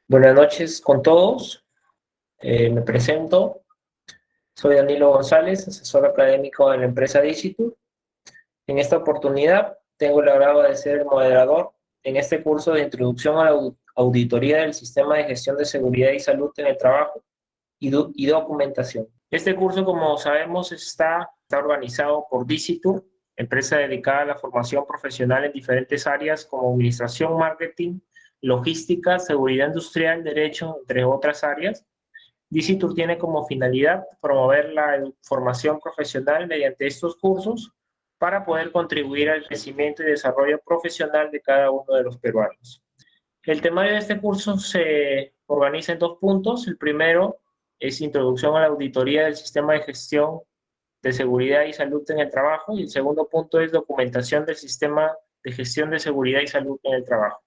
Buenas noches con todos. Me presento. Soy Danilo González, asesor académico de la empresa Dicitur. En esta oportunidad tengo el agrado de ser moderador en este curso de Introducción a la Auditoría del Sistema de Gestión de Seguridad y Salud en el Trabajo y Documentación. Este curso, como sabemos, está organizado por Dicitur, empresa dedicada a la formación profesional en diferentes áreas como administración, marketing, logística, seguridad industrial, derecho, entre otras áreas. Dicitur tiene como finalidad promover la formación profesional mediante estos cursos para poder contribuir al crecimiento y desarrollo profesional de cada uno de los peruanos. El temario de este curso se organiza en dos puntos. El primero es Introducción a la Auditoría del Sistema de Gestión de Seguridad y Salud en el Trabajo, y el segundo punto es Documentación del Sistema de Gestión de Seguridad y Salud en el Trabajo.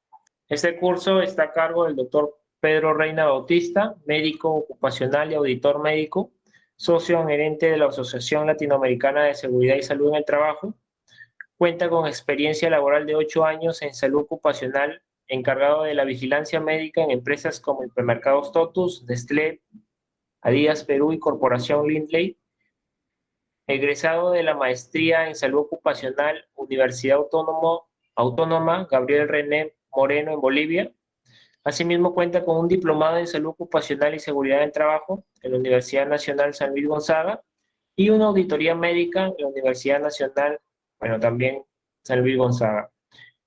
Este curso está a cargo del doctor Pedro Reina Bautista, médico ocupacional y auditor médico, socio gerente de la Asociación Latinoamericana de Seguridad y Salud en el Trabajo. Cuenta con experiencia laboral de 8 años en salud ocupacional, encargado de la vigilancia médica en empresas como Hipermercados Totus, Nestlé, Adidas Perú y Corporación Lindley. Egresado de la maestría en salud ocupacional, Universidad Autónoma Gabriel René Moreno en Bolivia. Asimismo, cuenta con un diplomado en salud ocupacional y seguridad del trabajo en la Universidad Nacional San Luis Gonzaga y una auditoría médica en la Universidad Nacional, bueno, también San Luis Gonzaga.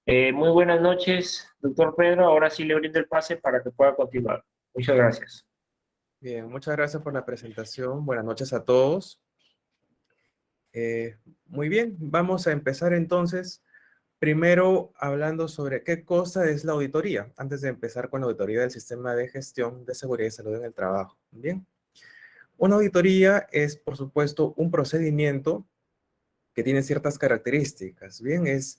Muy buenas noches, doctor Pedro. Ahora sí le brindo el pase para que pueda continuar. Muchas gracias. Bien, muchas gracias por la presentación. Buenas noches a todos. Muy bien, vamos a empezar entonces. Primero, hablando sobre qué cosa es la auditoría, antes de empezar con la auditoría del Sistema de Gestión de Seguridad y Salud en el Trabajo. Bien, una auditoría es, por supuesto, un procedimiento que tiene ciertas características. Bien, es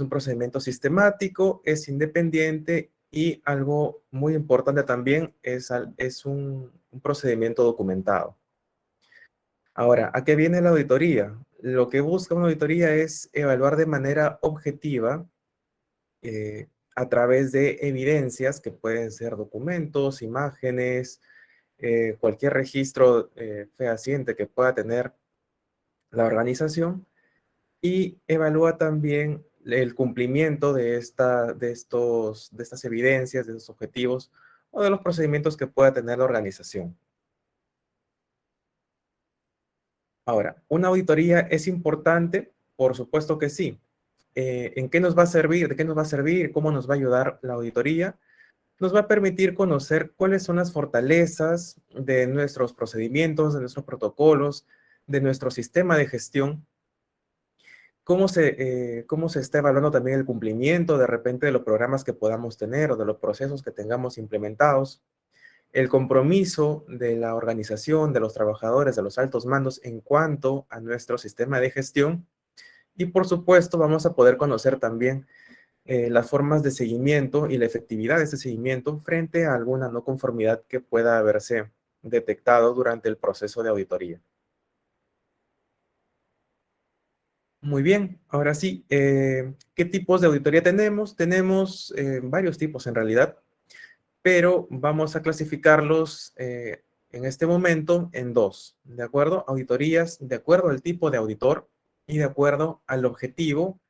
un procedimiento sistemático, es independiente y algo muy importante también es un procedimiento documentado. Ahora, ¿a qué viene la auditoría? Lo que busca una auditoría es evaluar de manera objetiva a través de evidencias que pueden ser documentos, imágenes, cualquier registro fehaciente que pueda tener la organización, y evalúa también el cumplimiento de estas evidencias, de estos objetivos o de los procedimientos que pueda tener la organización. Ahora, ¿una auditoría es importante? Por supuesto que sí. ¿En qué nos va a servir? ¿De qué nos va a servir? ¿Cómo nos va a ayudar la auditoría? Nos va a permitir conocer cuáles son las fortalezas de nuestros procedimientos, de nuestros protocolos, de nuestro sistema de gestión. Cómo se está evaluando también el cumplimiento de repente de los programas que podamos tener o de los procesos que tengamos implementados, el compromiso de la organización, de los trabajadores, de los altos mandos en cuanto a nuestro sistema de gestión. Y por supuesto vamos a poder conocer también las formas de seguimiento y la efectividad de ese seguimiento frente a alguna no conformidad que pueda haberse detectado durante el proceso de auditoría. Muy bien, ahora sí, ¿qué tipos de auditoría tenemos? Tenemos varios tipos en realidad, pero vamos a clasificarlos en este momento en dos, ¿de acuerdo? Auditorías de acuerdo al tipo de auditor y de acuerdo al objetivo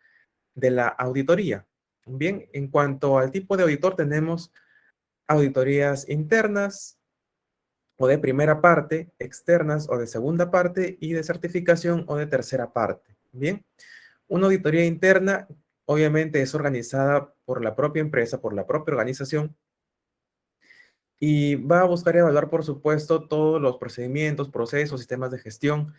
de la auditoría. Bien, en cuanto al tipo de auditor, tenemos auditorías internas o de primera parte, externas o de segunda parte, y de certificación o de tercera parte. Bien, una auditoría interna obviamente es organizada por la propia empresa, por la propia organización, y va a buscar evaluar, por supuesto, todos los procedimientos, procesos, sistemas de gestión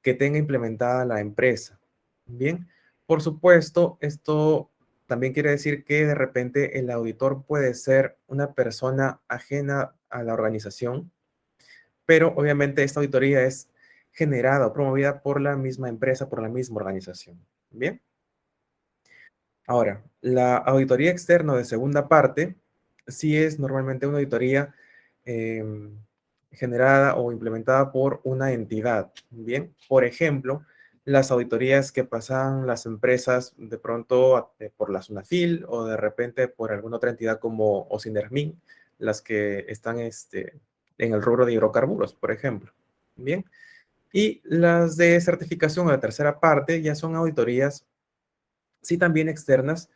que tenga implementada la empresa. Bien, por supuesto, esto también quiere decir que de repente el auditor puede ser una persona ajena a la organización, pero obviamente esta auditoría es generada o promovida por la misma empresa, por la misma organización. Bien. Ahora, la auditoría externa de segunda parte sí es normalmente una auditoría generada o implementada por una entidad. Bien, por ejemplo, las auditorías que pasan las empresas de pronto por la SUNAFIL o de repente por alguna otra entidad como OSINERMIN, las que están en el rubro de hidrocarburos, por ejemplo. Bien. Y las de certificación o de tercera parte ya son auditorías, sí también externas,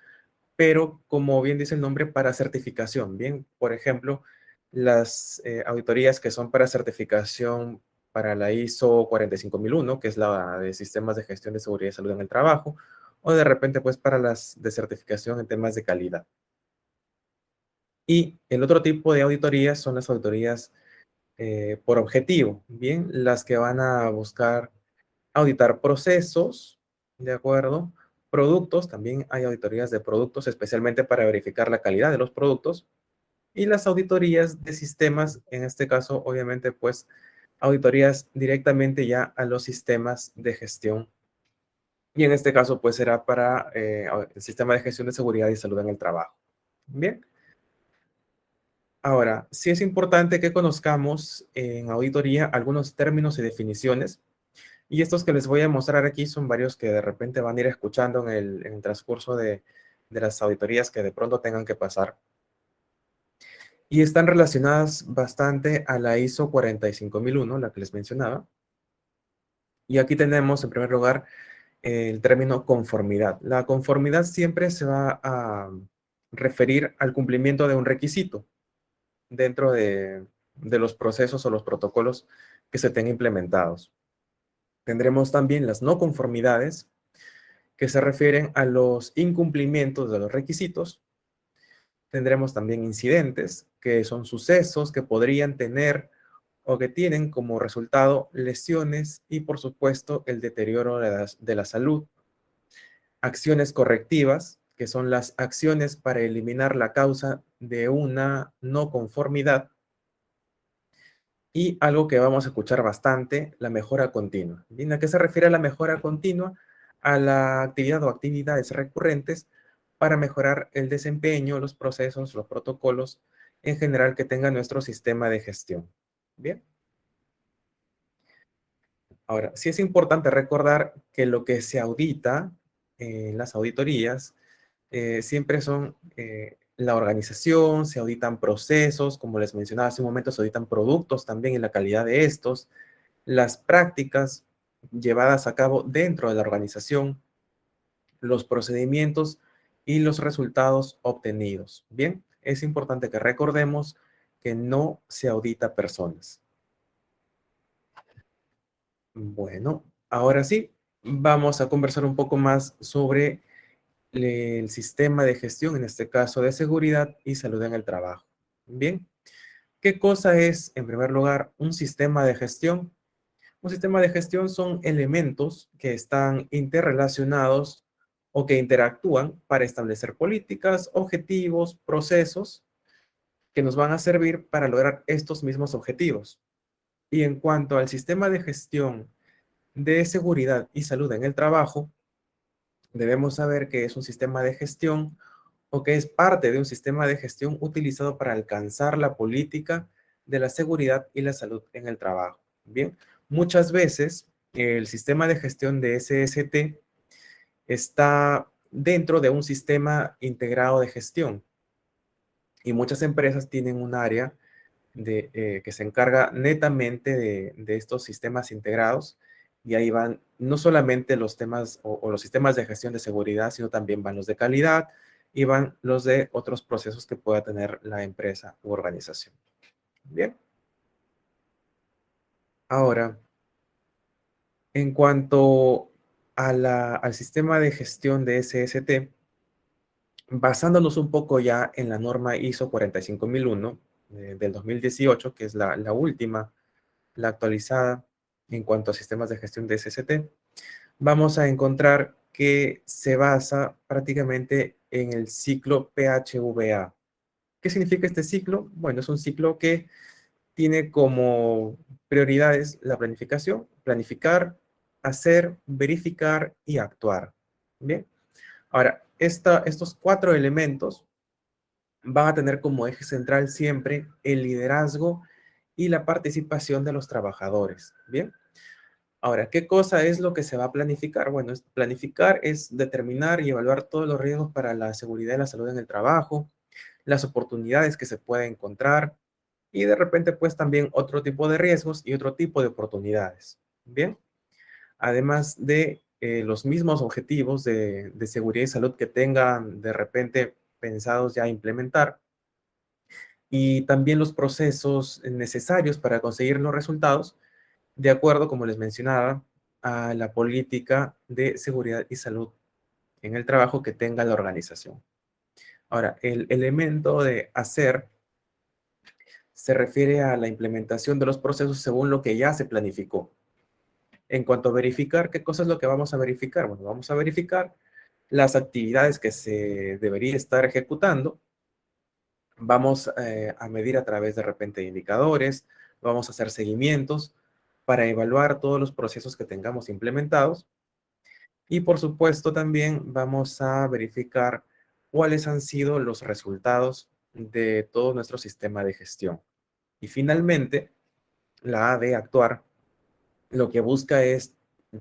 pero como bien dice el nombre, para certificación. Bien, por ejemplo, las auditorías que son para certificación para la ISO 45001, que es la de Sistemas de Gestión de Seguridad y Salud en el Trabajo, o de repente pues para las de certificación en temas de calidad. Y el otro tipo de auditorías son las auditorías por objetivo, bien, las que van a buscar auditar procesos, ¿de acuerdo? Productos, también hay auditorías de productos, especialmente para verificar la calidad de los productos. Y las auditorías de sistemas, en este caso, obviamente, pues, auditorías directamente ya a los sistemas de gestión. Y en este caso, pues, será para el sistema de gestión de seguridad y salud en el trabajo. Bien. Ahora, sí es importante que conozcamos en auditoría algunos términos y definiciones. Y estos que les voy a mostrar aquí son varios que de repente van a ir escuchando en el transcurso de las auditorías que de pronto tengan que pasar. Y están relacionadas bastante a la ISO 45001, la que les mencionaba. Y aquí tenemos, en primer lugar, el término conformidad. La conformidad siempre se va a referir al cumplimiento de un requisito dentro de los procesos o los protocolos que se tengan implementados. Tendremos también las no conformidades, que se refieren a los incumplimientos de los requisitos. Tendremos también incidentes, que son sucesos que podrían tener o que tienen como resultado lesiones y, por supuesto, el deterioro de la salud. Acciones correctivas, que son las acciones para eliminar la causa de una no conformidad. Y algo que vamos a escuchar bastante, la mejora continua. ¿Bien? ¿A qué se refiere la mejora continua? A la actividad o actividades recurrentes para mejorar el desempeño, los procesos, los protocolos en general que tenga nuestro sistema de gestión. Bien. Ahora, sí es importante recordar que lo que se audita en las auditorías siempre son la organización, se auditan procesos, como les mencionaba hace un momento, se auditan productos también y la calidad de estos, las prácticas llevadas a cabo dentro de la organización, los procedimientos y los resultados obtenidos. Bien, es importante que recordemos que no se audita personas. Bueno, ahora sí, vamos a conversar un poco más sobre el sistema de gestión, en este caso de seguridad y salud en el trabajo. Bien, ¿qué cosa es, en primer lugar, un sistema de gestión? Un sistema de gestión son elementos que están interrelacionados o que interactúan para establecer políticas, objetivos, procesos que nos van a servir para lograr estos mismos objetivos. Y en cuanto al sistema de gestión de seguridad y salud en el trabajo, debemos saber que es un sistema de gestión o que es parte de un sistema de gestión utilizado para alcanzar la política de la seguridad y la salud en el trabajo. Bien, muchas veces el sistema de gestión de SST está dentro de un sistema integrado de gestión y muchas empresas tienen un área que se encarga netamente de estos sistemas integrados y ahí van no solamente los temas o los sistemas de gestión de seguridad, sino también van los de calidad y van los de otros procesos que pueda tener la empresa u organización. Bien. Ahora, en cuanto al sistema de gestión de SST, basándonos un poco ya en la norma ISO 45001 del 2018, que es la última, la actualizada en cuanto a sistemas de gestión de SST, vamos a encontrar que se basa prácticamente en el ciclo PHVA. ¿Qué significa este ciclo? Bueno, es un ciclo que tiene como prioridades la planificación, planificar, hacer, verificar y actuar. Bien. Ahora, estos cuatro elementos van a tener como eje central siempre el liderazgo y la participación de los trabajadores. Bien. Ahora, ¿qué cosa es lo que se va a planificar? Bueno, planificar es determinar y evaluar todos los riesgos para la seguridad y la salud en el trabajo, las oportunidades que se pueden encontrar y de repente pues también otro tipo de riesgos y otro tipo de oportunidades. Bien, además de los mismos objetivos de seguridad y salud que tengan de repente pensados ya implementar y también los procesos necesarios para conseguir los resultados de acuerdo, como les mencionaba, a la política de seguridad y salud en el trabajo que tenga la organización. Ahora, el elemento de hacer se refiere a la implementación de los procesos según lo que ya se planificó. En cuanto a verificar, ¿qué cosa es lo que vamos a verificar? Bueno, vamos a verificar las actividades que se debería estar ejecutando. Vamos a medir a través de repente de indicadores, vamos a hacer seguimientos para evaluar todos los procesos que tengamos implementados. Y por supuesto también vamos a verificar cuáles han sido los resultados de todo nuestro sistema de gestión. Y finalmente, la A de actuar, lo que busca es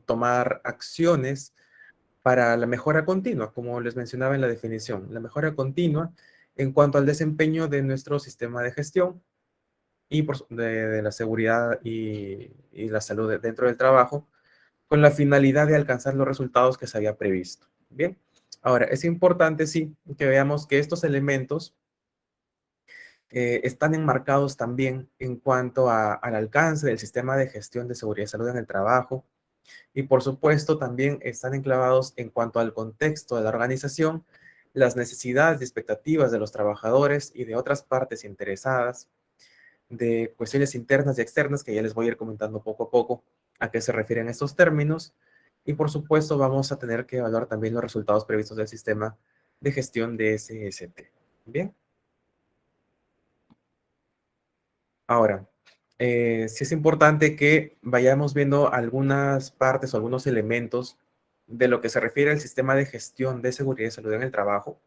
tomar acciones para la mejora continua, como les mencionaba en la definición. La mejora continua en cuanto al desempeño de nuestro sistema de gestión y de la seguridad y la salud dentro del trabajo, con la finalidad de alcanzar los resultados que se había previsto. Bien, ahora es importante, sí, que veamos que estos elementos están enmarcados también en cuanto al alcance del sistema de gestión de seguridad y salud en el trabajo y por supuesto también están enclavados en cuanto al contexto de la organización, las necesidades y expectativas de los trabajadores y de otras partes interesadas, de cuestiones internas y externas que ya les voy a ir comentando poco a poco a qué se refieren estos términos. Y por supuesto vamos a tener que evaluar también los resultados previstos del sistema de gestión de SST. Bien. Ahora, sí es importante que vayamos viendo algunas partes o algunos elementos de lo que se refiere al sistema de gestión de seguridad y salud en el trabajo.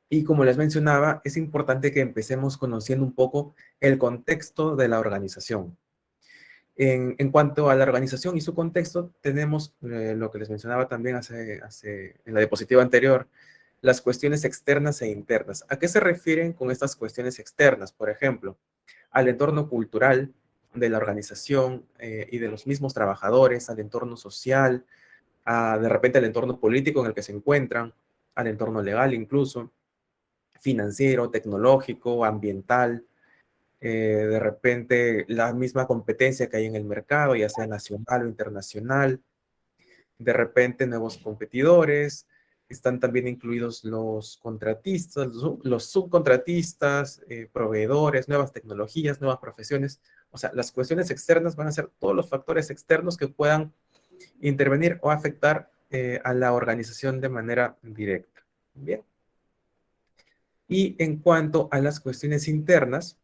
Y como les mencionaba, es importante que empecemos conociendo un poco el contexto de la organización. En cuanto a la organización y su contexto, tenemos lo que les mencionaba también en la diapositiva anterior, las cuestiones externas e internas. ¿A qué se refieren con estas cuestiones externas? Por ejemplo, al entorno cultural de la organización y de los mismos trabajadores, al entorno social, de repente al entorno político en el que se encuentran, al entorno legal incluso, financiero, tecnológico, ambiental, de repente la misma competencia que hay en el mercado, ya sea nacional o internacional, de repente nuevos competidores, están también incluidos los contratistas, los subcontratistas, proveedores, nuevas tecnologías, nuevas profesiones. O sea, las cuestiones externas van a ser todos los factores externos que puedan intervenir o afectar a la organización de manera directa. Bien. Y en cuanto a las cuestiones internas,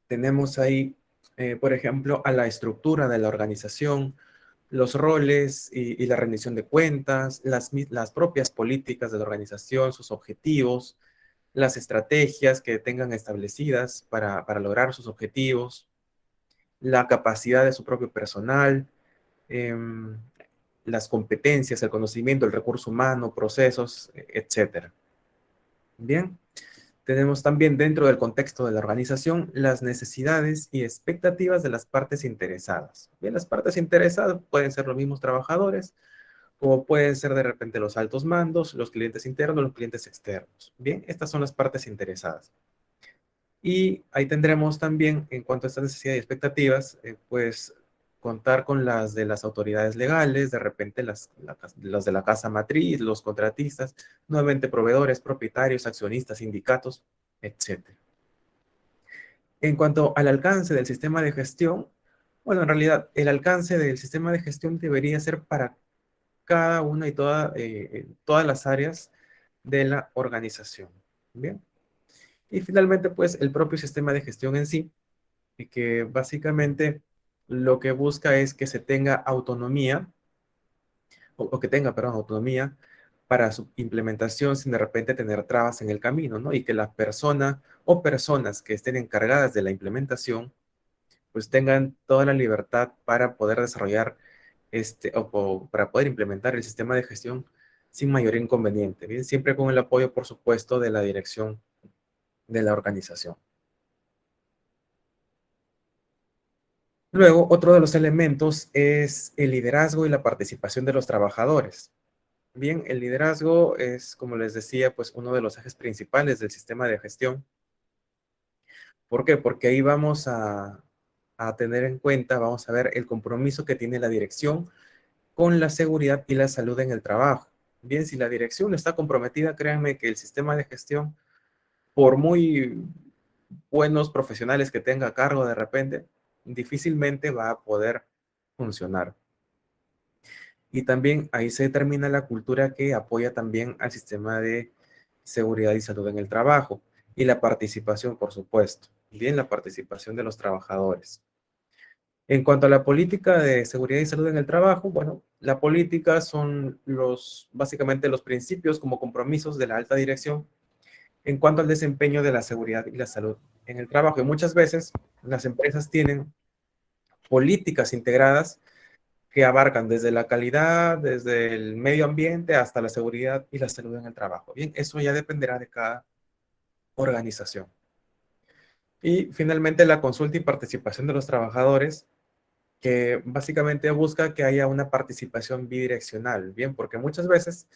tenemos ahí, por ejemplo, a la estructura de la organización, los roles y la rendición de cuentas, las propias políticas de la organización, sus objetivos, las estrategias que tengan establecidas para lograr sus objetivos, la capacidad de su propio personal, em, las competencias, el conocimiento, el recurso humano, procesos, etcétera. Bien. Tenemos también dentro del contexto de la organización las necesidades y expectativas de las partes interesadas. Bien, las partes interesadas pueden ser los mismos trabajadores, como pueden ser de repente los altos mandos, los clientes internos, los clientes externos. Bien, estas son las partes interesadas. Y ahí tendremos también, en cuanto a estas necesidades y expectativas, pues contar con las de las autoridades legales, de repente las de la casa matriz, los contratistas, nuevamente proveedores, propietarios, accionistas, sindicatos, etcétera. En cuanto al alcance del sistema de gestión, bueno, en realidad el alcance del sistema de gestión debería ser para cada una y todas las áreas de la organización. Bien. Y finalmente, pues el propio sistema de gestión en sí, y que básicamente lo que busca es que se tenga autonomía, o que tenga, perdón, autonomía para su implementación sin de repente tener trabas en el camino, ¿no? Y que la persona o personas que estén encargadas de la implementación pues tengan toda la libertad para poder desarrollar o para poder implementar el sistema de gestión sin mayor inconveniente, bien, siempre con el apoyo, por supuesto, de la dirección de la organización. Luego, otro de los elementos es el liderazgo y la participación de los trabajadores. Bien, el liderazgo es, como les decía, pues uno de los ejes principales del sistema de gestión. ¿Por qué? Porque ahí vamos a tener en cuenta, vamos a ver el compromiso que tiene la dirección con la seguridad y la salud en el trabajo. Bien, si la dirección no está comprometida, créanme que el sistema de gestión, por muy buenos profesionales que tenga a cargo de repente, difícilmente va a poder funcionar. Y también ahí se determina la cultura que apoya también al sistema de seguridad y salud en el trabajo y la participación, por supuesto. Bien, la participación de los trabajadores. En cuanto a la política de seguridad y salud en el trabajo, bueno, la política son básicamente los principios como compromisos de la alta dirección en cuanto al desempeño de la seguridad y la salud en el trabajo. Y muchas veces las empresas tienen políticas integradas que abarcan desde la calidad, desde el medio ambiente hasta la seguridad y la salud en el trabajo. Bien, eso ya dependerá de cada organización. Y finalmente la consulta y participación de los trabajadores, que básicamente busca que haya una participación bidireccional, bien, porque muchas veces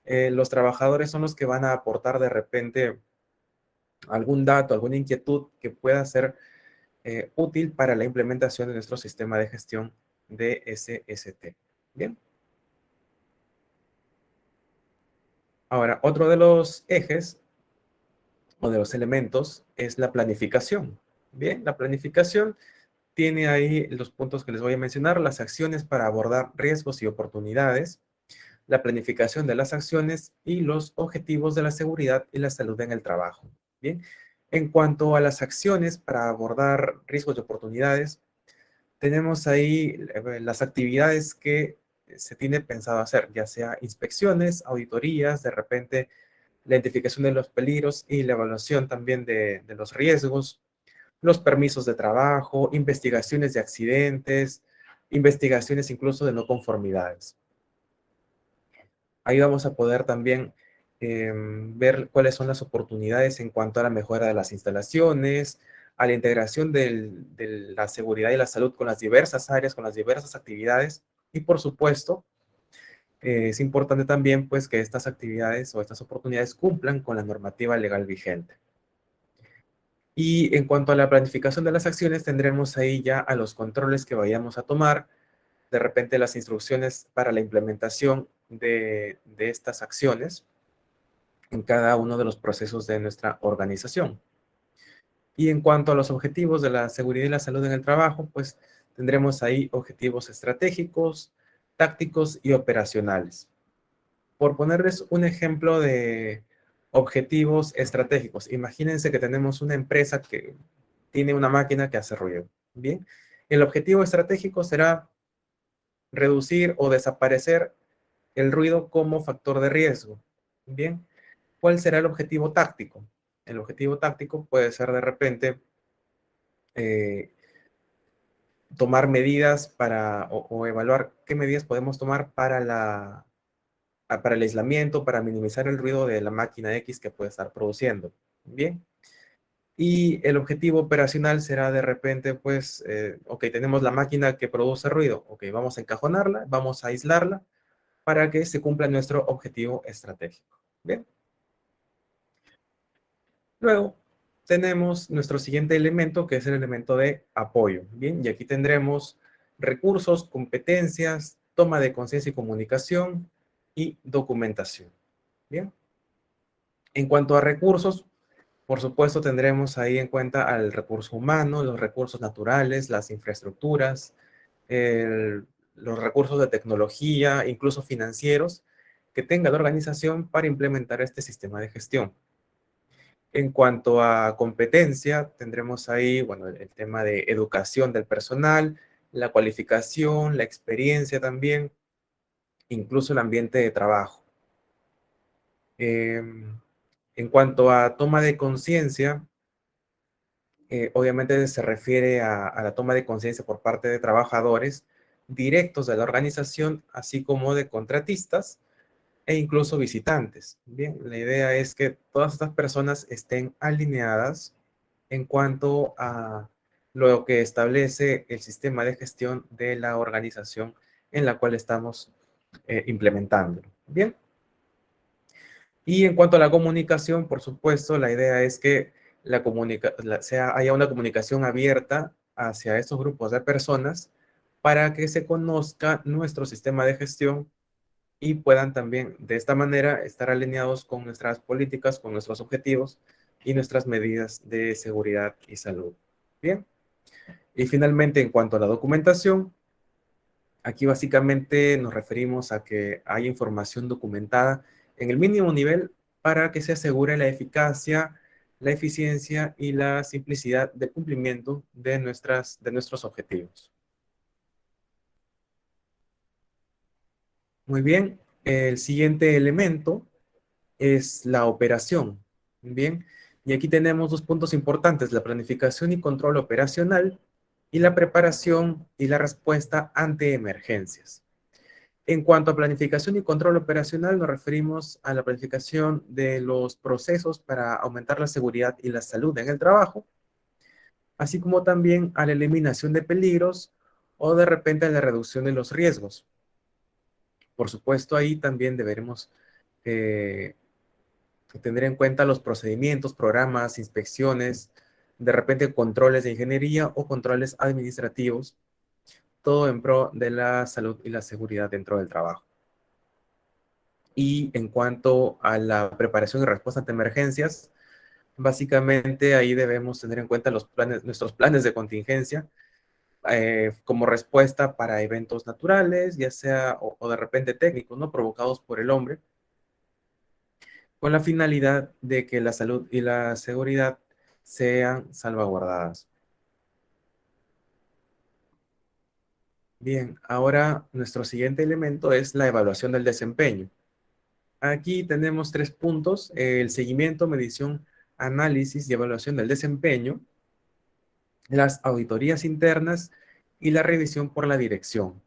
los trabajadores son los que van a aportar de repente algún dato, alguna inquietud que pueda ser útil para la implementación de nuestro sistema de gestión de SST. Bien. Ahora, otro de los ejes o de los elementos es la planificación. Bien, la planificación tiene ahí los puntos que les voy a mencionar, las acciones para abordar riesgos y oportunidades, la planificación de las acciones y los objetivos de la seguridad y la salud en el trabajo. Bien, en cuanto a las acciones para abordar riesgos y oportunidades, tenemos ahí las actividades que se tiene pensado hacer, ya sea inspecciones, auditorías, de repente la identificación de los peligros y la evaluación también de los riesgos, los permisos de trabajo, investigaciones de accidentes, investigaciones incluso de no conformidades. Ahí vamos a poder también ver cuáles son las oportunidades en cuanto a la mejora de las instalaciones, a la integración de la seguridad y la salud con las diversas áreas, con las diversas actividades. Y por supuesto, es importante también pues que estas actividades o estas oportunidades cumplan con la normativa legal vigente. Y en cuanto a la planificación de las acciones, tendremos ahí ya a los controles que vayamos a tomar, de repente las instrucciones para la implementación de estas acciones en cada uno de los procesos de nuestra organización. Y en cuanto a los objetivos de la seguridad y la salud en el trabajo, pues tendremos ahí objetivos estratégicos, tácticos y operacionales. Por ponerles un ejemplo de objetivos estratégicos, imagínense que tenemos una empresa que tiene una máquina que hace ruido. Bien, el objetivo estratégico será reducir o desaparecer el ruido como factor de riesgo. Bien, ¿cuál será el objetivo táctico? El objetivo táctico puede ser de repente eh, tomar medidas o evaluar qué medidas podemos tomar para el aislamiento, para minimizar el ruido de la máquina X que puede estar produciendo. Bien. Y el objetivo operacional será de repente, pues, ok, tenemos la máquina que produce ruido, ok, vamos a encajonarla, vamos a aislarla para que se cumpla nuestro objetivo estratégico. Bien. Luego tenemos nuestro siguiente elemento, que es el elemento de apoyo. Bien, y aquí tendremos recursos, competencias, toma de conciencia y comunicación y documentación. Bien. En cuanto a recursos, por supuesto, tendremos ahí en cuenta al recurso humano, los recursos naturales, las infraestructuras, los recursos de tecnología, incluso financieros, que tenga la organización para implementar este sistema de gestión. En cuanto a competencia, tendremos ahí, bueno, el tema de educación del personal, la cualificación, la experiencia también, incluso el ambiente de trabajo. En cuanto a toma de conciencia, Obviamente se refiere a la toma de conciencia por parte de trabajadores directos de la organización, así como de contratistas e incluso visitantes. Bien, la idea es que todas estas personas estén alineadas en cuanto a lo que establece el sistema de gestión de la organización en la cual estamos implementando. Bien. Y en cuanto a la comunicación, por supuesto, la idea es que haya una comunicación abierta hacia estos grupos de personas para que se conozca nuestro sistema de gestión y puedan también de esta manera estar alineados con nuestras políticas, con nuestros objetivos y nuestras medidas de seguridad y salud. Bien. Y finalmente, en cuanto a la documentación, aquí básicamente nos referimos a que haya información documentada en el mínimo nivel para que se asegure la eficacia, la eficiencia y la simplicidad de cumplimiento de nuestros objetivos. Muy bien, el siguiente elemento es la operación. Bien, y aquí tenemos dos puntos importantes, la planificación y control operacional y la preparación y la respuesta ante emergencias. En cuanto a planificación y control operacional, nos referimos a la planificación de los procesos para aumentar la seguridad y la salud en el trabajo, así como también a la eliminación de peligros o de repente a la reducción de los riesgos. Por supuesto, ahí también deberemos eh, tener en cuenta los procedimientos, programas, inspecciones, de repente controles de ingeniería o controles administrativos, todo en pro de la salud y la seguridad dentro del trabajo. Y en cuanto a la preparación y respuesta ante emergencias, básicamente ahí debemos tener en cuenta nuestros planes de contingencia como respuesta para eventos naturales, ya sea o de repente técnicos, ¿no? Provocados por el hombre, con la finalidad de que la salud y la seguridad sean salvaguardadas. Bien, ahora nuestro siguiente elemento es la evaluación del desempeño. Aquí tenemos tres puntos: el seguimiento, medición, análisis y evaluación del desempeño, las auditorías internas y la revisión por la dirección.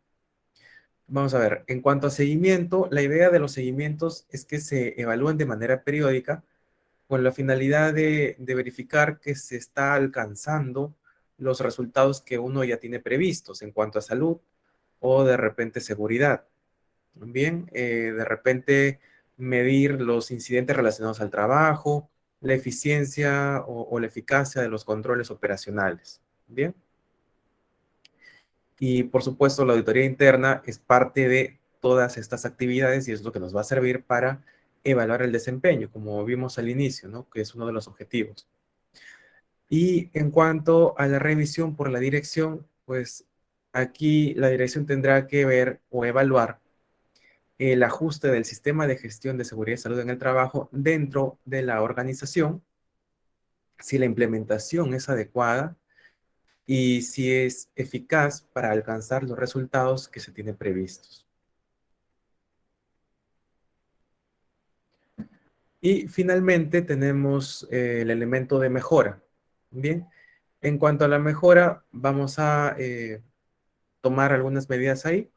Vamos a ver, en cuanto a seguimiento, la idea de los seguimientos es que se evalúen de manera periódica con la finalidad de verificar que se está alcanzando los resultados que uno ya tiene previstos en cuanto a salud o de repente seguridad. Bien, de repente medir los incidentes relacionados al trabajo, la eficiencia o la eficacia de los controles operacionales. Bien. Y por supuesto, la auditoría interna es parte de todas estas actividades y es lo que nos va a servir para evaluar el desempeño, como vimos al inicio, ¿no? Que es uno de los objetivos. Y en cuanto a la revisión por la dirección, pues aquí la dirección tendrá que ver o evaluar el ajuste del sistema de gestión de seguridad y salud en el trabajo dentro de la organización, si la implementación es adecuada y si es eficaz para alcanzar los resultados que se tienen previstos. Y finalmente tenemos el elemento de mejora. Bien, en cuanto a la mejora, vamos a tomar algunas medidas ahí,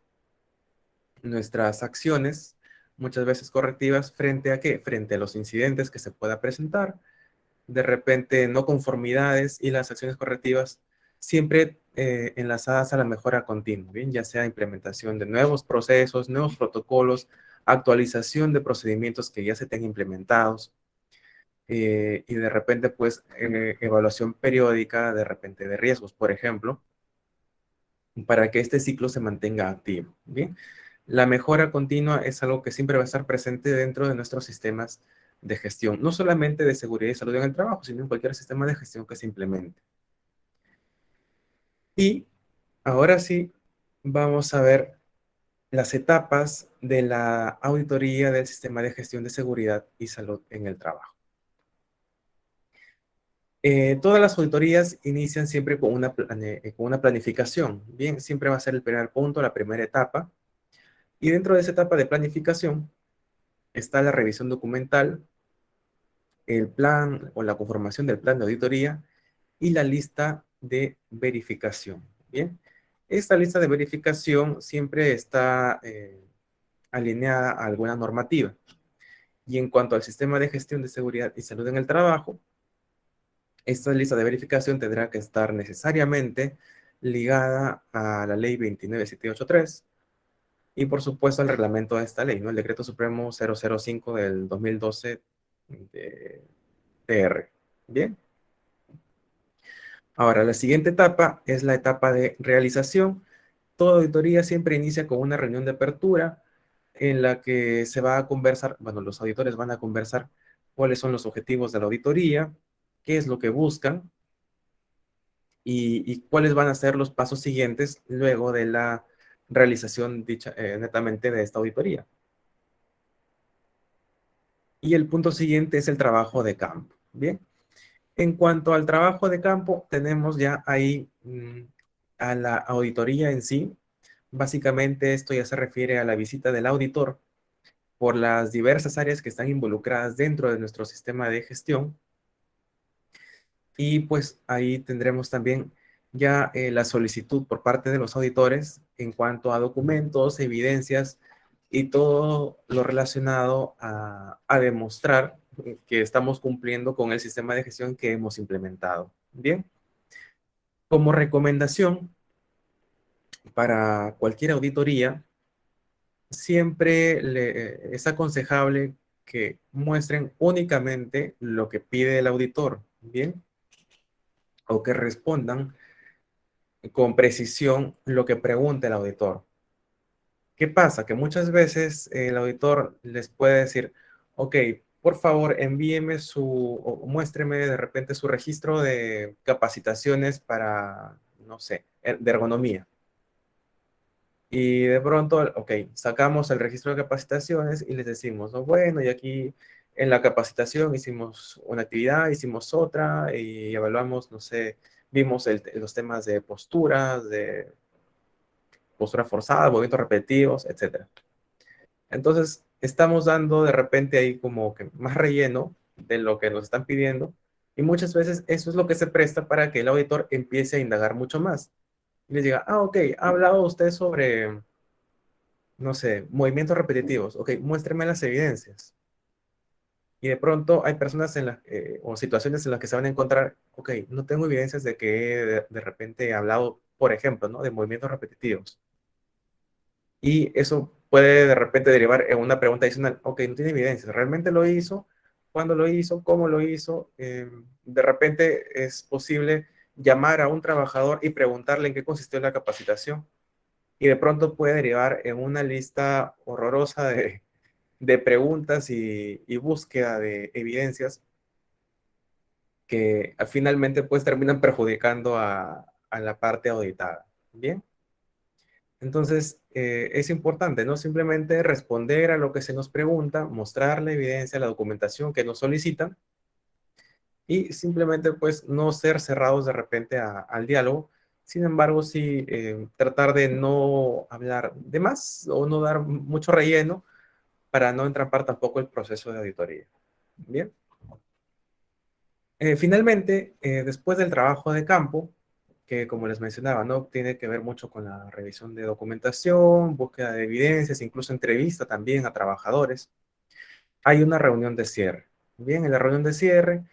nuestras acciones, muchas veces correctivas, ¿frente a qué? Frente a los incidentes que se pueda presentar, de repente no conformidades, y las acciones correctivas siempre enlazadas a la mejora continua, bien, ya sea implementación de nuevos procesos, nuevos protocolos, actualización de procedimientos que ya se tengan implementados, y de repente pues evaluación periódica de repente de riesgos, por ejemplo, para que este ciclo se mantenga activo, bien. La mejora continua es algo que siempre va a estar presente dentro de nuestros sistemas de gestión, no solamente de seguridad y salud en el trabajo, sino en cualquier sistema de gestión que se implemente. Y ahora sí, vamos a ver las etapas de la auditoría del sistema de gestión de seguridad y salud en el trabajo. Todas las auditorías inician siempre con una planificación. Bien, siempre va a ser el primer punto, la primera etapa. Y dentro de esa etapa de planificación está la revisión documental, el plan o la conformación del plan de auditoría y la lista de verificación. Bien, esta lista de verificación siempre está alineada a alguna normativa. Y en cuanto al sistema de gestión de seguridad y salud en el trabajo, esta lista de verificación tendrá que estar necesariamente ligada a la ley 29783 y por supuesto al reglamento de esta ley, ¿no? El Decreto Supremo 005 del 2012 de TR. Bien. Ahora, la siguiente etapa es la etapa de realización. Toda auditoría siempre inicia con una reunión de apertura en la que se va a conversar, bueno, los auditores van a conversar cuáles son los objetivos de la auditoría, qué es lo que buscan y cuáles van a ser los pasos siguientes luego de la realización dicha, netamente de esta auditoría. Y el punto siguiente es el trabajo de campo. Bien, en cuanto al trabajo de campo, tenemos ya ahí a la auditoría en sí. Básicamente esto ya se refiere a la visita del auditor por las diversas áreas que están involucradas dentro de nuestro sistema de gestión. Y pues ahí tendremos también ya la solicitud por parte de los auditores en cuanto a documentos, evidencias y todo lo relacionado a demostrar que estamos cumpliendo con el sistema de gestión que hemos implementado. Bien, como recomendación para cualquier auditoría, siempre es aconsejable que muestren únicamente lo que pide el auditor, ¿bien? O que respondan con precisión lo que pregunta el auditor. ¿Qué pasa? Que muchas veces el auditor les puede decir, ok, por favor envíeme o muéstreme de repente su registro de capacitaciones para, no sé, de ergonomía. Y de pronto, ok, sacamos el registro de capacitaciones y les decimos, "Oh, bueno, y aquí en la capacitación hicimos una actividad, hicimos otra y evaluamos, no sé, vimos los temas de posturas, de postura forzada, movimientos repetitivos, etcétera". Entonces, estamos dando de repente ahí como que más relleno de lo que nos están pidiendo y muchas veces eso es lo que se presta para que el auditor empiece a indagar mucho más. Y les diga, ah, ok, ha hablado usted sobre no sé, movimientos repetitivos. Ok, muéstrame las evidencias. Y de pronto hay personas o situaciones en las que se van a encontrar, ok, no tengo evidencias de que de repente he hablado, por ejemplo, ¿no? De movimientos repetitivos. Y eso puede de repente derivar en una pregunta adicional, ok, no tiene evidencias, ¿realmente lo hizo? ¿Cuándo lo hizo? ¿Cómo lo hizo? De repente es posible llamar a un trabajador y preguntarle en qué consistió la capacitación. Y de pronto puede derivar en una lista horrorosa de preguntas y búsqueda de evidencias que finalmente pues terminan perjudicando a la parte auditada. Bien, entonces es importante no simplemente responder a lo que se nos pregunta, mostrar la evidencia, la documentación que nos solicitan y simplemente pues no ser cerrados de repente al diálogo. Sin embargo, sí tratar de no hablar de más o no dar mucho relleno para no entrampar tampoco el proceso de auditoría. Bien. Finalmente, después del trabajo de campo, que como les mencionaba, ¿no? Tiene que ver mucho con la revisión de documentación, búsqueda de evidencias, incluso entrevista también a trabajadores, hay una reunión de cierre. Bien, en la reunión de cierre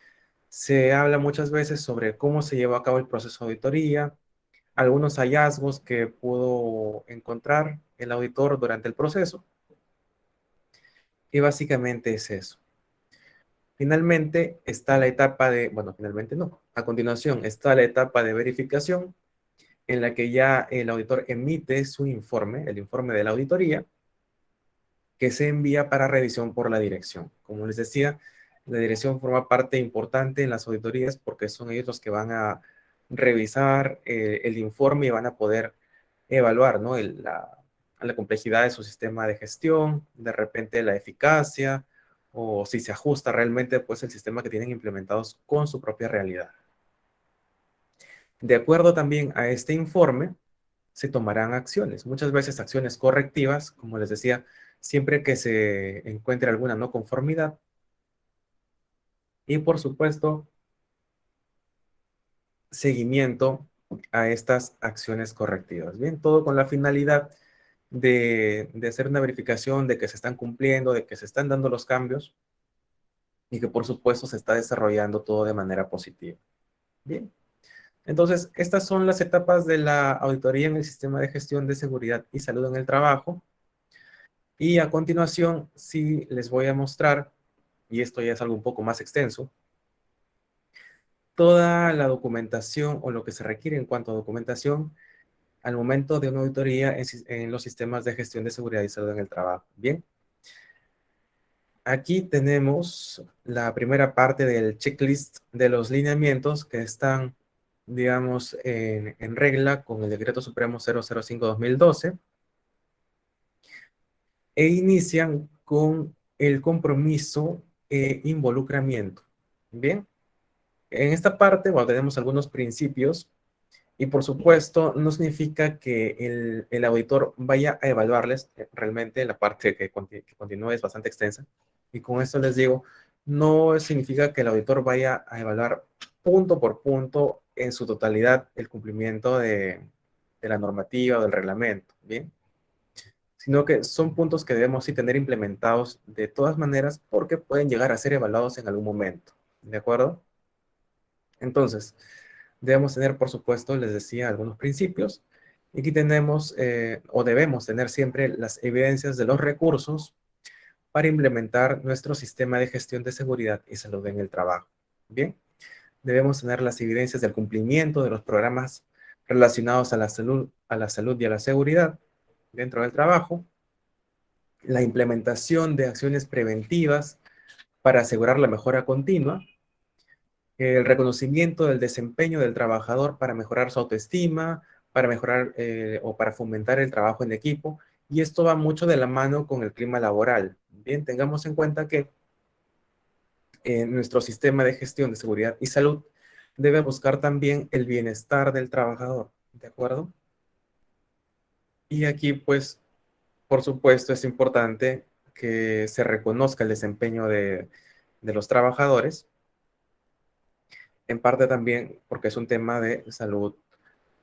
se habla muchas veces sobre cómo se llevó a cabo el proceso de auditoría, algunos hallazgos que pudo encontrar el auditor durante el proceso, y básicamente es eso. Finalmente está la etapa de, bueno, finalmente no. A continuación está la etapa de verificación en la que ya el auditor emite su informe, el informe de la auditoría, que se envía para revisión por la dirección. Como les decía, la dirección forma parte importante en las auditorías porque son ellos los que van a revisar el informe y van a poder evaluar, ¿no? La complejidad de su sistema de gestión, de repente la eficacia o si se ajusta realmente pues el sistema que tienen implementados con su propia realidad. De acuerdo también a este informe, se tomarán acciones, muchas veces acciones correctivas, como les decía, siempre que se encuentre alguna no conformidad y por supuesto seguimiento a estas acciones correctivas. Bien, todo con la finalidad de hacer una verificación de que se están cumpliendo, de que se están dando los cambios y que por supuesto se está desarrollando todo de manera positiva. Bien, entonces estas son las etapas de la auditoría en el sistema de gestión de seguridad y salud en el trabajo. Y a continuación, sí les voy a mostrar, y esto ya es algo un poco más extenso, toda la documentación o lo que se requiere en cuanto a documentación al momento de una auditoría en los sistemas de gestión de seguridad y salud en el trabajo. Bien, aquí tenemos la primera parte del checklist de los lineamientos que están, digamos, en regla con el Decreto Supremo 005/2012 e inician con el compromiso e involucramiento. Bien, en esta parte, bueno, tenemos algunos principios y por supuesto no significa que el auditor vaya a evaluarles. Realmente la parte que continúa es bastante extensa. Y con esto les digo, no significa que el auditor vaya a evaluar punto por punto en su totalidad el cumplimiento de la normativa o del reglamento, ¿bien? Sino que son puntos que debemos sí tener implementados de todas maneras porque pueden llegar a ser evaluados en algún momento, ¿de acuerdo? Entonces, debemos tener, por supuesto, les decía, algunos principios. Y aquí tenemos, o debemos tener siempre las evidencias de los recursos para implementar nuestro sistema de gestión de seguridad y salud en el trabajo. Bien, debemos tener las evidencias del cumplimiento de los programas relacionados a la salud y a la seguridad dentro del trabajo, la implementación de acciones preventivas para asegurar la mejora continua, el reconocimiento del desempeño del trabajador para mejorar su autoestima, para mejorar o para fomentar el trabajo en equipo. Y esto va mucho de la mano con el clima laboral. Bien, tengamos en cuenta que nuestro sistema de gestión de seguridad y salud debe buscar también el bienestar del trabajador, ¿de acuerdo? Y aquí, pues, por supuesto, es importante que se reconozca el desempeño de los trabajadores, en parte también porque es un tema de salud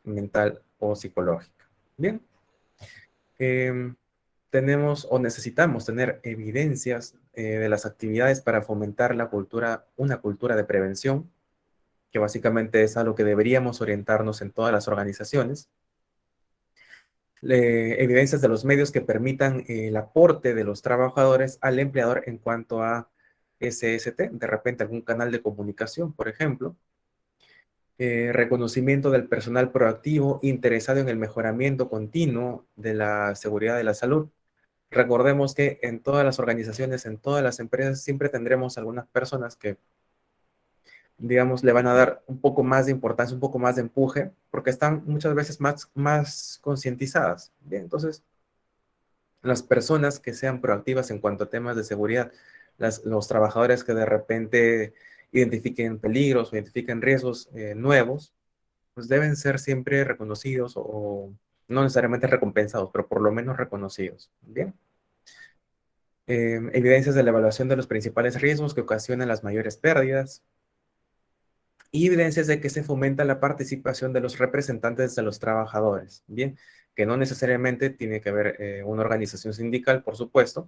mental o psicológica. Bien, em, tenemos o necesitamos tener evidencias de las actividades para fomentar una cultura de prevención, que básicamente es a lo que deberíamos orientarnos en todas las organizaciones. Evidencias de los medios que permitan el aporte de los trabajadores al empleador en cuanto a SST, de repente algún canal de comunicación, por ejemplo. Reconocimiento del personal proactivo interesado en el mejoramiento continuo de la seguridad de la salud. Recordemos que en todas las organizaciones, en todas las empresas, siempre tendremos algunas personas que, digamos, le van a dar un poco más de importancia, un poco más de empuje, porque están muchas veces más concientizadas. Bien, entonces, las personas que sean proactivas en cuanto a temas de seguridad, los trabajadores que de repente identifiquen peligros o identifiquen riesgos nuevos, pues deben ser siempre reconocidos o no necesariamente recompensados, pero por lo menos reconocidos. Bien. Evidencias de la evaluación de los principales riesgos que ocasionan las mayores pérdidas y evidencias de que se fomenta la participación de los representantes de los trabajadores. Bien, que no necesariamente tiene que haber una organización sindical, por supuesto,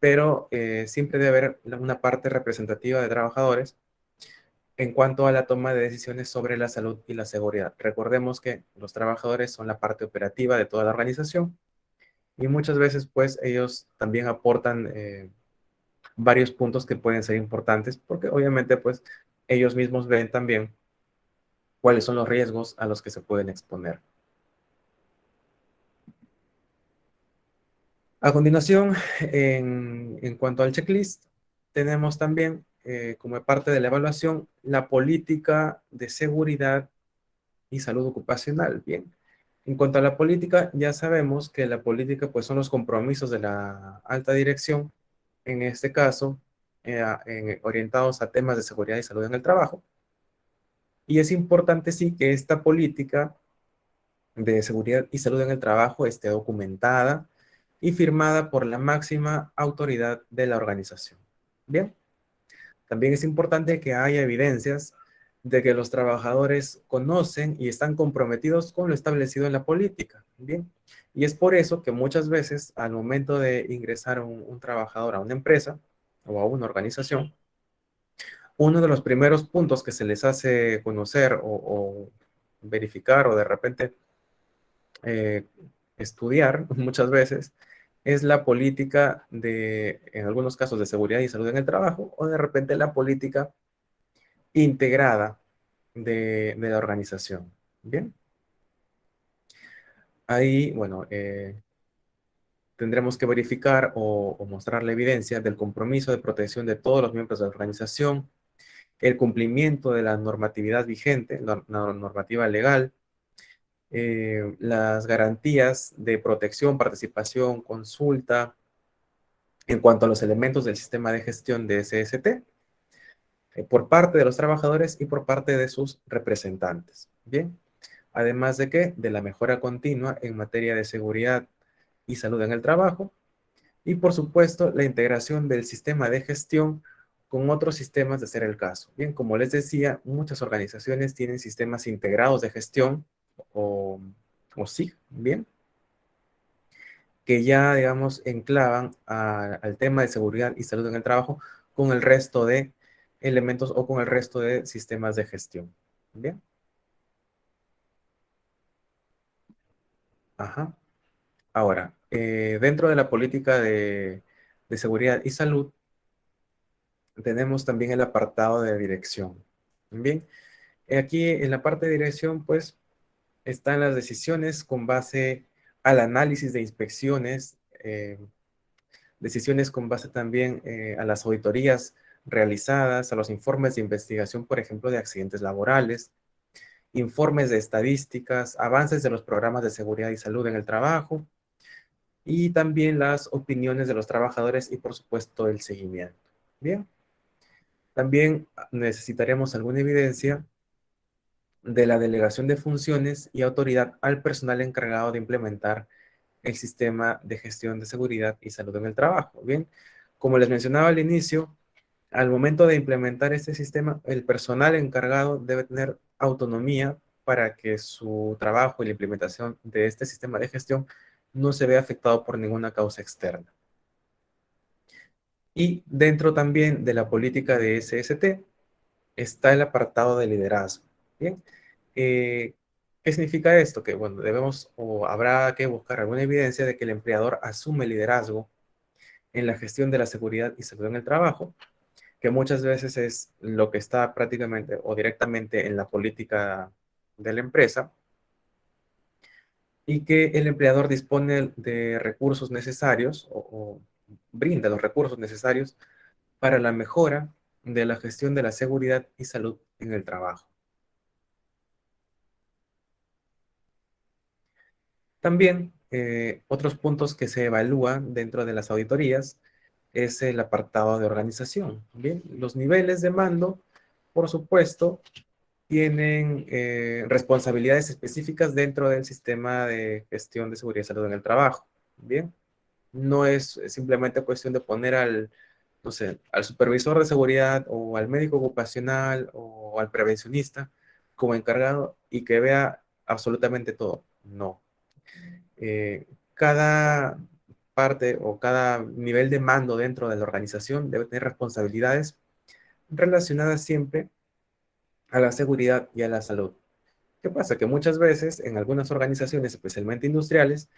pero siempre debe haber una parte representativa de trabajadores en cuanto a la toma de decisiones sobre la salud y la seguridad. Recordemos que los trabajadores son la parte operativa de toda la organización y muchas veces pues ellos también aportan varios puntos que pueden ser importantes porque obviamente pues ellos mismos ven también cuáles son los riesgos a los que se pueden exponer. A continuación, en cuanto al checklist, tenemos también como parte de la evaluación la política de seguridad y salud ocupacional. Bien, en cuanto a la política, ya sabemos que la política pues son los compromisos de la alta dirección, en este caso, orientados a temas de seguridad y salud en el trabajo. Y es importante sí que esta política de seguridad y salud en el trabajo esté documentada y firmada por la máxima autoridad de la organización. Bien, también es importante que haya evidencias de que los trabajadores conocen y están comprometidos con lo establecido en la política. Bien, y es por eso que muchas veces al momento de ingresar un trabajador a una empresa o a una organización, uno de los primeros puntos que se les hace conocer o verificar o de repente eh, estudiar muchas veces es la política de, en algunos casos, de seguridad y salud en el trabajo, o de repente la política integrada de la organización. Bien, ahí, bueno, tendremos que verificar o mostrar la evidencia del compromiso de protección de todos los miembros de la organización, el cumplimiento de la normatividad vigente, la normativa legal, las garantías de protección, participación, consulta, en cuanto a los elementos del sistema de gestión de SST, por parte de los trabajadores y por parte de sus representantes. Bien, además de que de la mejora continua en materia de seguridad y salud en el trabajo, y por supuesto la integración del sistema de gestión con otros sistemas de ser el caso. Bien, como les decía, muchas organizaciones tienen sistemas integrados de gestión o, o SIG, bien, que ya, digamos, enclavan al tema de seguridad y salud en el trabajo con el resto de elementos o con el resto de sistemas de gestión. Bien. Ajá. Ahora, dentro de la política de seguridad y salud, tenemos también el apartado de dirección. Bien, aquí en la parte de dirección, pues, están las decisiones con base al análisis de inspecciones, decisiones con base también a las auditorías realizadas, a los informes de investigación, por ejemplo, de accidentes laborales, informes de estadísticas, avances de los programas de seguridad y salud en el trabajo, y también las opiniones de los trabajadores y, por supuesto, el seguimiento. Bien, también necesitaremos alguna evidencia de la delegación de funciones y autoridad al personal encargado de implementar el sistema de gestión de seguridad y salud en el trabajo. Bien, como les mencionaba al inicio, al momento de implementar este sistema, el personal encargado debe tener autonomía para que su trabajo y la implementación de este sistema de gestión no se vea afectado por ninguna causa externa. Y dentro también de la política de SST está el apartado de liderazgo. Bien, eh, ¿qué significa esto? Que, bueno, debemos o habrá que buscar alguna evidencia de que el empleador asume liderazgo en la gestión de la seguridad y salud en el trabajo, que muchas veces es lo que está prácticamente o directamente en la política de la empresa, y que el empleador dispone de recursos necesarios o brinda los recursos necesarios para la mejora de la gestión de la seguridad y salud en el trabajo. También otros puntos que se evalúan dentro de las auditorías es el apartado de organización. Bien, los niveles de mando, por supuesto, tienen responsabilidades específicas dentro del sistema de gestión de seguridad y salud en el trabajo. Bien, no es simplemente cuestión de poner al, no sé, al supervisor de seguridad o al médico ocupacional o al prevencionista como encargado y que vea absolutamente todo. No. Cada parte o cada nivel de mando dentro de la organización debe tener responsabilidades relacionadas siempre a la seguridad y a la salud. ¿Qué pasa? Que muchas veces en algunas organizaciones, especialmente industriales,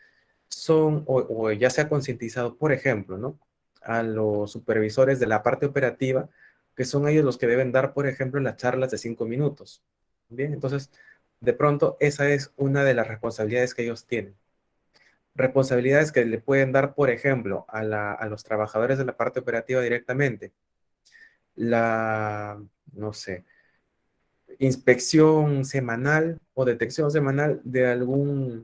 son o ya se ha concientizado, por ejemplo, ¿no? A los supervisores de la parte operativa, que son ellos los que deben dar, por ejemplo, las charlas de 5 minutos. Bien, entonces, de pronto, esa es una de las responsabilidades que ellos tienen. Responsabilidades que le pueden dar, por ejemplo, a los trabajadores de la parte operativa directamente. No sé, inspección semanal o detección semanal de alguna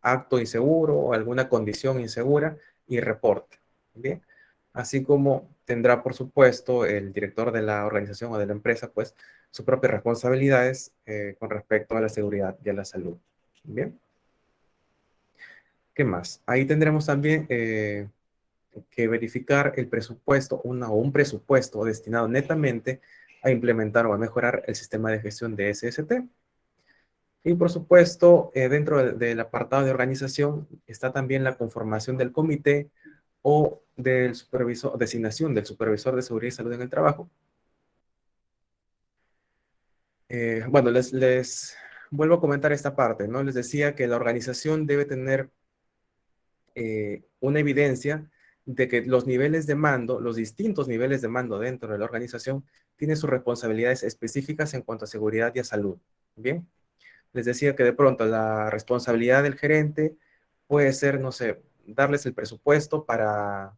acto inseguro o alguna condición insegura y reporte. Bien, así como tendrá, por supuesto, el director de la organización o de la empresa, pues, sus propias responsabilidades con respecto a la seguridad y a la salud. Bien, ¿qué más? Ahí tendremos también que verificar el presupuesto, un presupuesto destinado netamente a implementar o a mejorar el sistema de gestión de SST. Y por supuesto, dentro del apartado de organización está también la conformación del comité o del supervisor, designación del supervisor de seguridad y salud en el trabajo. Bueno, les vuelvo a comentar esta parte, ¿no? Les decía que la organización debe tener una evidencia de que los niveles de mando, los distintos niveles de mando dentro de la organización, tienen sus responsabilidades específicas en cuanto a seguridad y a salud. Bien, les decía que de pronto la responsabilidad del gerente puede ser, no sé, darles el presupuesto para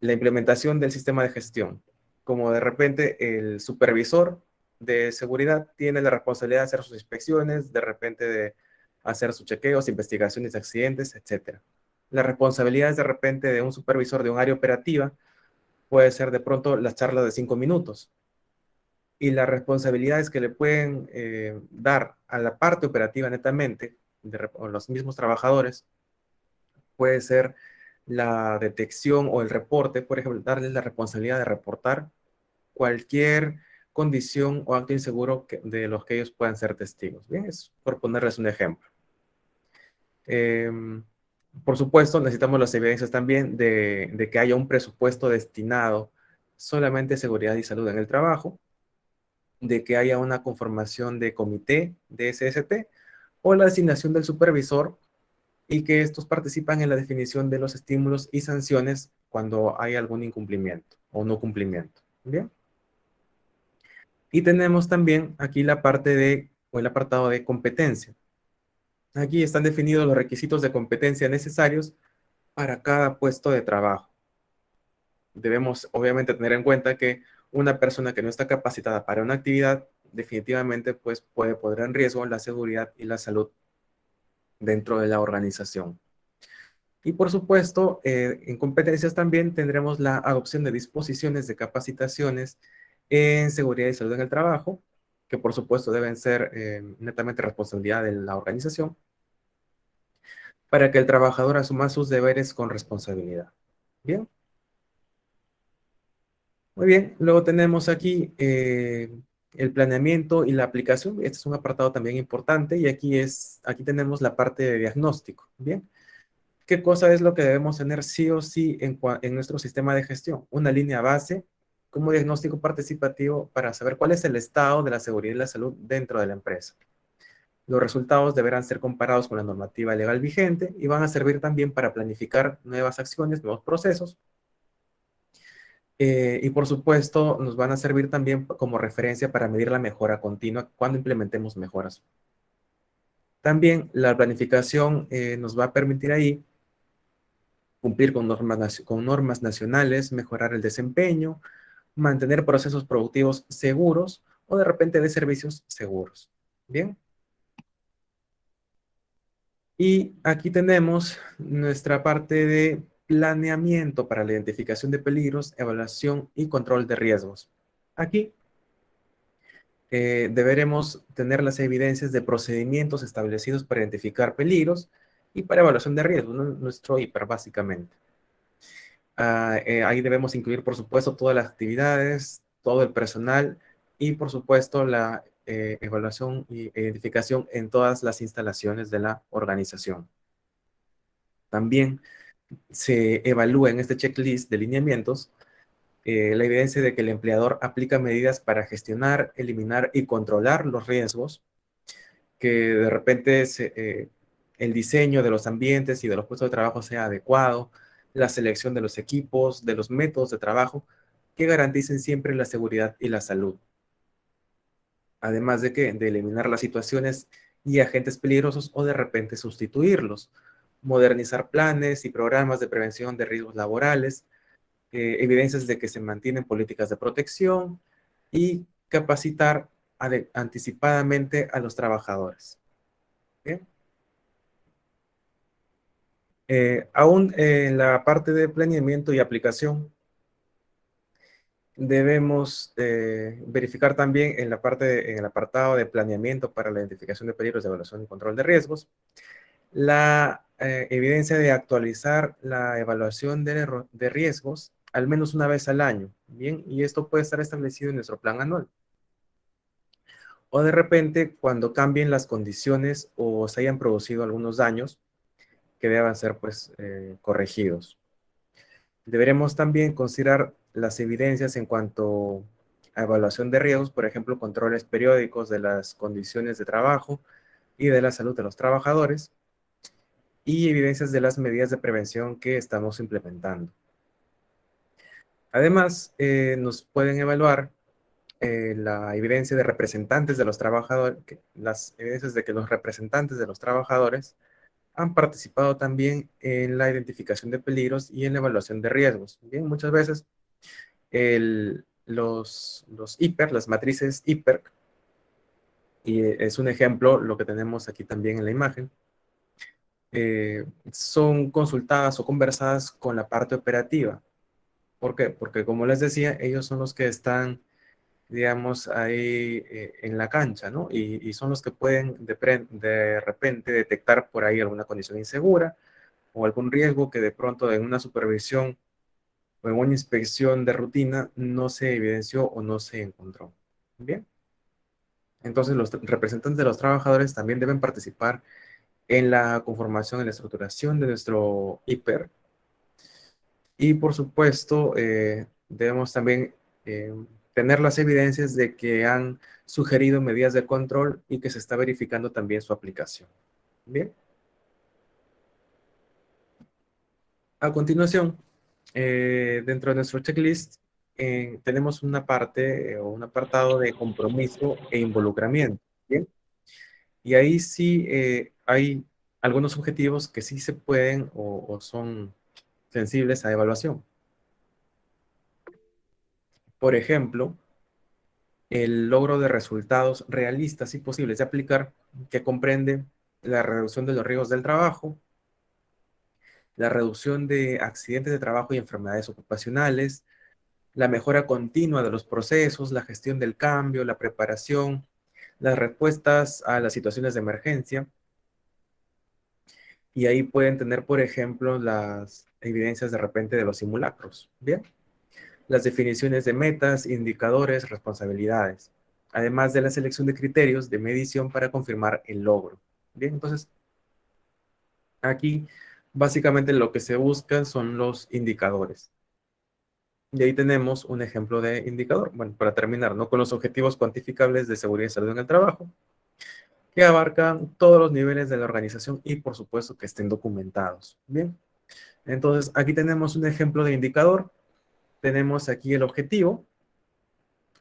la implementación del sistema de gestión. Como de repente el supervisor de seguridad tiene la responsabilidad de hacer sus inspecciones, de repente de hacer sus chequeos, investigaciones de accidentes, etc. Las responsabilidades de repente de un supervisor de un área operativa puede ser de pronto las charlas de 5 minutos. Y las responsabilidades que le pueden dar a la parte operativa netamente, o los mismos trabajadores, puede ser la detección o el reporte, por ejemplo, darles la responsabilidad de reportar cualquier condición o acto inseguro de los que ellos puedan ser testigos. Bien, es por ponerles un ejemplo. Por supuesto, necesitamos las evidencias también de que haya un presupuesto destinado solamente a seguridad y salud en el trabajo, de que haya una conformación de comité de SST o la designación del supervisor y que estos participan en la definición de los estímulos y sanciones cuando hay algún incumplimiento o no cumplimiento. Bien. Y tenemos también aquí la parte o el apartado de competencia. Aquí están definidos los requisitos de competencia necesarios para cada puesto de trabajo. Debemos obviamente tener en cuenta que una persona que no está capacitada para una actividad definitivamente pues, puede poner en riesgo la seguridad y la salud dentro de la organización. Y por supuesto, en competencias también tendremos la adopción de disposiciones de capacitaciones en seguridad y salud en el trabajo, que por supuesto deben ser netamente responsabilidad de la organización, para que el trabajador asuma sus deberes con responsabilidad. Bien. Muy bien. Luego tenemos aquí el planeamiento y la aplicación. Este es un apartado también importante y aquí tenemos la parte de diagnóstico. Bien. ¿Qué cosa es lo que debemos tener sí o sí en nuestro sistema de gestión? Una línea base como diagnóstico participativo para saber cuál es el estado de la seguridad y la salud dentro de la empresa. Los resultados deberán ser comparados con la normativa legal vigente y van a servir también para planificar nuevas acciones, nuevos procesos. Y por supuesto, nos van a servir también como referencia para medir la mejora continua cuando implementemos mejoras. También la planificación nos va a permitir ahí cumplir con normas nacionales, mejorar el desempeño, mantener procesos productivos seguros o de repente de servicios seguros. Bien. Y aquí tenemos nuestra parte de planeamiento para la identificación de peligros, evaluación y control de riesgos. Aquí deberemos tener las evidencias de procedimientos establecidos para identificar peligros y para evaluación de riesgos, ¿no? Nuestro IPER básicamente. Ahí debemos incluir, por supuesto, todas las actividades, todo el personal y, por supuesto, la evaluación y identificación en todas las instalaciones de la organización. También se evalúa en este checklist de lineamientos la evidencia de que el empleador aplica medidas para gestionar, eliminar y controlar los riesgos, que de repente el diseño de los ambientes y de los puestos de trabajo sea adecuado, la selección de los equipos, de los métodos de trabajo, que garanticen siempre la seguridad y la salud. Además de eliminar las situaciones y agentes peligrosos o de repente sustituirlos. Modernizar planes y programas de prevención de riesgos laborales, evidencias de que se mantienen políticas de protección y capacitar anticipadamente a los trabajadores. ¿Bien? Aún en la parte de planeamiento y aplicación, debemos verificar también en en el apartado de planeamiento para la identificación de peligros de evaluación y control de riesgos, la evidencia de actualizar la evaluación de riesgos al menos una vez al año, ¿bien? Y esto puede estar establecido en nuestro plan anual. O de repente, cuando cambien las condiciones o se hayan producido algunos daños que deban ser, pues, corregidos. Deberemos también considerar las evidencias en cuanto a evaluación de riesgos, por ejemplo, controles periódicos de las condiciones de trabajo y de la salud de los trabajadores, y evidencias de las medidas de prevención que estamos implementando. Además, nos pueden evaluar la evidencia de representantes de los trabajadores, las evidencias de que los representantes de los trabajadores han participado también en la identificación de peligros y en la evaluación de riesgos. Bien, muchas veces los IPER, las matrices IPER, y es un ejemplo lo que tenemos aquí también en la imagen, son consultadas o conversadas con la parte operativa. ¿Por qué? Porque como les decía, ellos son los que están, digamos, ahí en la cancha, ¿no? Y son los que pueden de repente detectar por ahí alguna condición insegura o algún riesgo que de pronto en una supervisión o en una inspección de rutina no se evidenció o no se encontró. Bien. Entonces los representantes de los trabajadores también deben participar en la conformación, en la estructuración de nuestro IPER. Y por supuesto, debemos también tener las evidencias de que han sugerido medidas de control y que se está verificando también su aplicación. Bien. A continuación, dentro de nuestro checklist, tenemos una parte o un apartado de compromiso e involucramiento. Bien. Y ahí sí hay algunos objetivos que sí se pueden o son sensibles a evaluación. Por ejemplo, el logro de resultados realistas y posibles de aplicar, que comprende la reducción de los riesgos del trabajo, la reducción de accidentes de trabajo y enfermedades ocupacionales, la mejora continua de los procesos, la gestión del cambio, la preparación, las respuestas a las situaciones de emergencia. Y ahí pueden tener, por ejemplo, las evidencias de repente de los simulacros, ¿bien? Las definiciones de metas, indicadores, responsabilidades, además de la selección de criterios de medición para confirmar el logro. Bien, entonces, aquí básicamente lo que se busca son los indicadores. Y ahí tenemos un ejemplo de indicador. Bueno, para terminar, ¿no? Con los objetivos cuantificables de seguridad y salud en el trabajo, que abarcan todos los niveles de la organización y, por supuesto, que estén documentados. Bien, entonces aquí tenemos un ejemplo de indicador. Tenemos aquí el objetivo.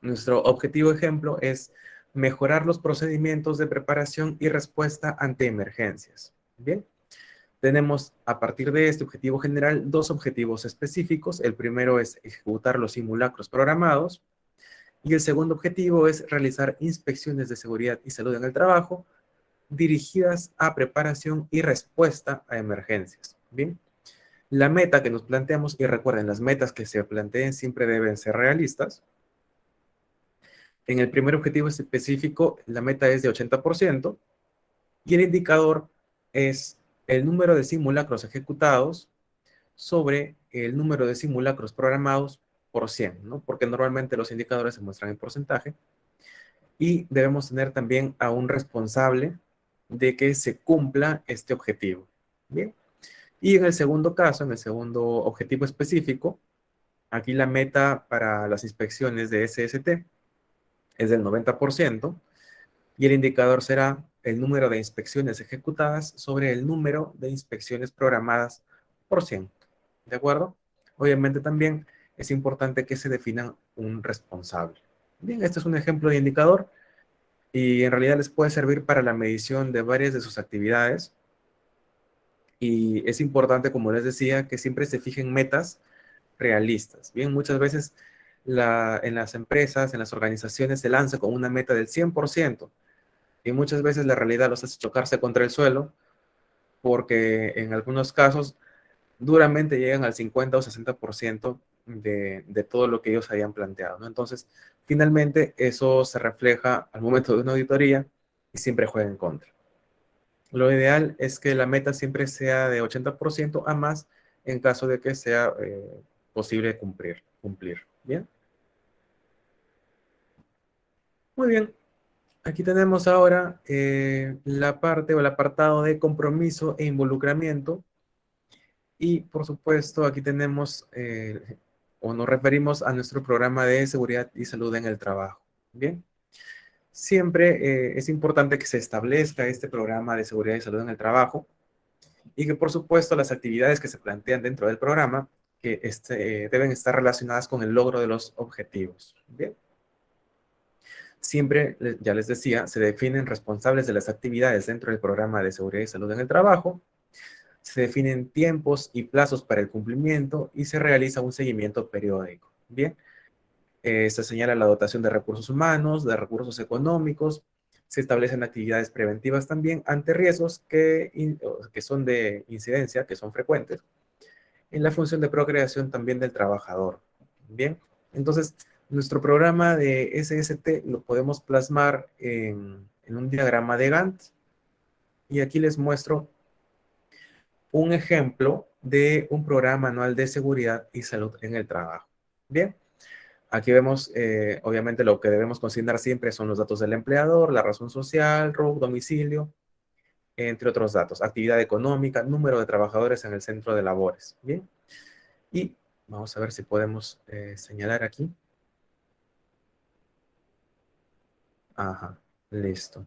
Nuestro objetivo ejemplo es mejorar los procedimientos de preparación y respuesta ante emergencias. Bien, tenemos a partir de este objetivo general dos objetivos específicos. El primero es ejecutar los simulacros programados y el segundo objetivo es realizar inspecciones de seguridad y salud en el trabajo dirigidas a preparación y respuesta a emergencias. Bien, la meta que nos planteamos, y recuerden, las metas que se planteen siempre deben ser realistas. En el primer objetivo específico, la meta es de 80% y el indicador es el número de simulacros ejecutados sobre el número de simulacros programados por 100, ¿no? Porque normalmente los indicadores se muestran en porcentaje y debemos tener también a un responsable de que se cumpla este objetivo. Bien. Y en el segundo caso, en el segundo objetivo específico, aquí la meta para las inspecciones de SST es del 90% y el indicador será el número de inspecciones ejecutadas sobre el número de inspecciones programadas por 100. ¿De acuerdo? Obviamente también es importante que se defina un responsable. Bien, este es un ejemplo de indicador y en realidad les puede servir para la medición de varias de sus actividades. Y es importante, como les decía, que siempre se fijen metas realistas. Bien, muchas veces en las empresas, en las organizaciones, se lanza con una meta del 100%, y muchas veces la realidad los hace chocarse contra el suelo, porque en algunos casos duramente llegan al 50 o 60% de todo lo que ellos habían planteado, ¿no? Entonces, finalmente, eso se refleja al momento de una auditoría y siempre juega en contra. Lo ideal es que la meta siempre sea de 80% a más en caso de que sea posible cumplir. ¿Bien? Muy bien. Aquí tenemos ahora la parte o el apartado de compromiso e involucramiento. Y por supuesto, aquí tenemos o nos referimos a nuestro programa de seguridad y salud en el trabajo. Bien. Siempre es importante que se establezca este programa de seguridad y salud en el trabajo y que por supuesto las actividades que se plantean dentro del programa que deben estar relacionadas con el logro de los objetivos. Bien. Siempre, ya les decía, se definen responsables de las actividades dentro del programa de seguridad y salud en el trabajo, se definen tiempos y plazos para el cumplimiento y se realiza un seguimiento periódico. Bien. Se señala la dotación de recursos humanos, de recursos económicos, se establecen actividades preventivas también ante riesgos que son de incidencia, que son frecuentes, en la función de procreación también del trabajador. Bien, entonces nuestro programa de SST lo podemos plasmar en un diagrama de Gantt y aquí les muestro un ejemplo de un programa anual de seguridad y salud en el trabajo. Bien. Aquí vemos, obviamente, lo que debemos considerar siempre son los datos del empleador, la razón social, RUC, domicilio, entre otros datos. Actividad económica, número de trabajadores en el centro de labores. Bien. Y vamos a ver si podemos señalar aquí. Ajá, listo.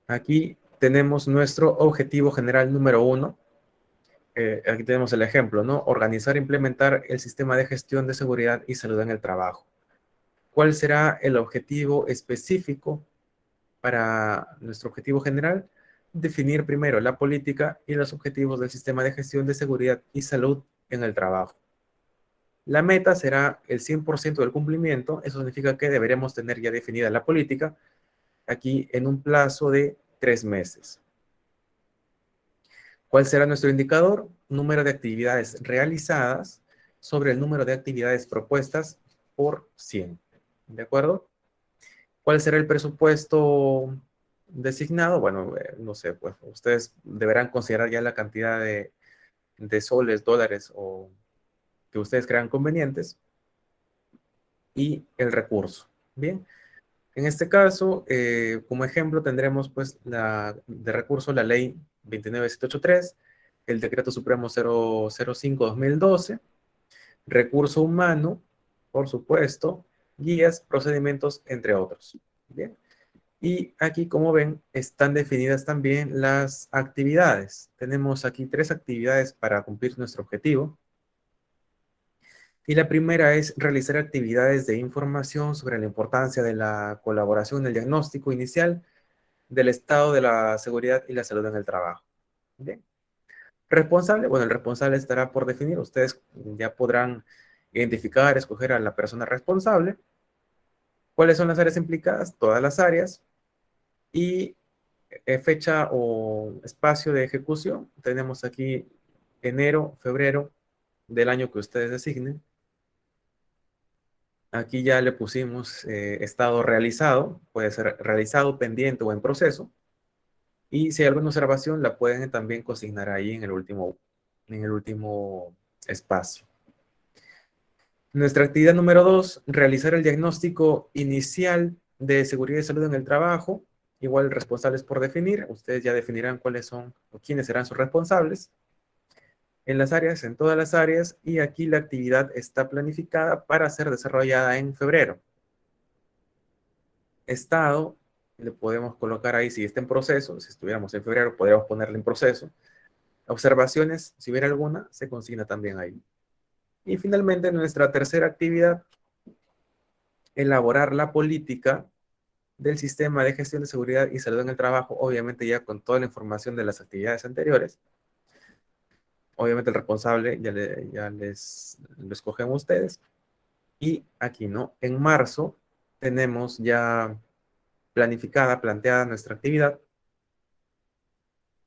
Aquí tenemos nuestro objetivo general número 1. Aquí tenemos el ejemplo, ¿no? Organizar e implementar el sistema de gestión de seguridad y salud en el trabajo. ¿Cuál será el objetivo específico para nuestro objetivo general? Definir primero la política y los objetivos del sistema de gestión de seguridad y salud en el trabajo. La meta será el 100% del cumplimiento. Eso significa que deberemos tener ya definida la política aquí en un plazo de 3 meses. ¿Cuál será nuestro indicador? Número de actividades realizadas sobre el número de actividades propuestas por 100. ¿De acuerdo? ¿Cuál será el presupuesto designado? Bueno, no sé, pues ustedes deberán considerar ya la cantidad de soles, dólares o que ustedes crean convenientes y el recurso. Bien, en este caso, como ejemplo, tendremos pues de recurso la ley 29783, el decreto supremo 005-2012, recurso humano, por supuesto, guías, procedimientos, entre otros. Bien. Y aquí, como ven, están definidas también las actividades. Tenemos aquí 3 actividades para cumplir nuestro objetivo. Y la primera es realizar actividades de información sobre la importancia de la colaboración en el diagnóstico inicial del estado de la seguridad y la salud en el trabajo. Bien. Responsable, bueno, el responsable estará por definir. Ustedes ya podrán identificar, escoger a la persona responsable. ¿Cuáles son las áreas implicadas? Todas las áreas. Y fecha o espacio de ejecución. Tenemos aquí enero, febrero del año que ustedes designen. Aquí ya le pusimos estado realizado, puede ser realizado, pendiente o en proceso. Y si hay alguna observación, la pueden también consignar ahí en el último espacio. Nuestra actividad número 2, realizar el diagnóstico inicial de seguridad y salud en el trabajo. Igual responsables por definir. Ustedes ya definirán cuáles son o quiénes serán sus responsables. En las áreas, en todas las áreas, y aquí la actividad está planificada para ser desarrollada en febrero. Estado, le podemos colocar ahí si está en proceso. Si estuviéramos en febrero, podríamos ponerle en proceso. Observaciones, si hubiera alguna, se consigna también ahí. Y finalmente, nuestra tercera actividad, elaborar la política del sistema de gestión de seguridad y salud en el trabajo, obviamente ya con toda la información de las actividades anteriores. Obviamente el responsable ya lo escogen ustedes. Y aquí, ¿no? En marzo tenemos ya planteada nuestra actividad.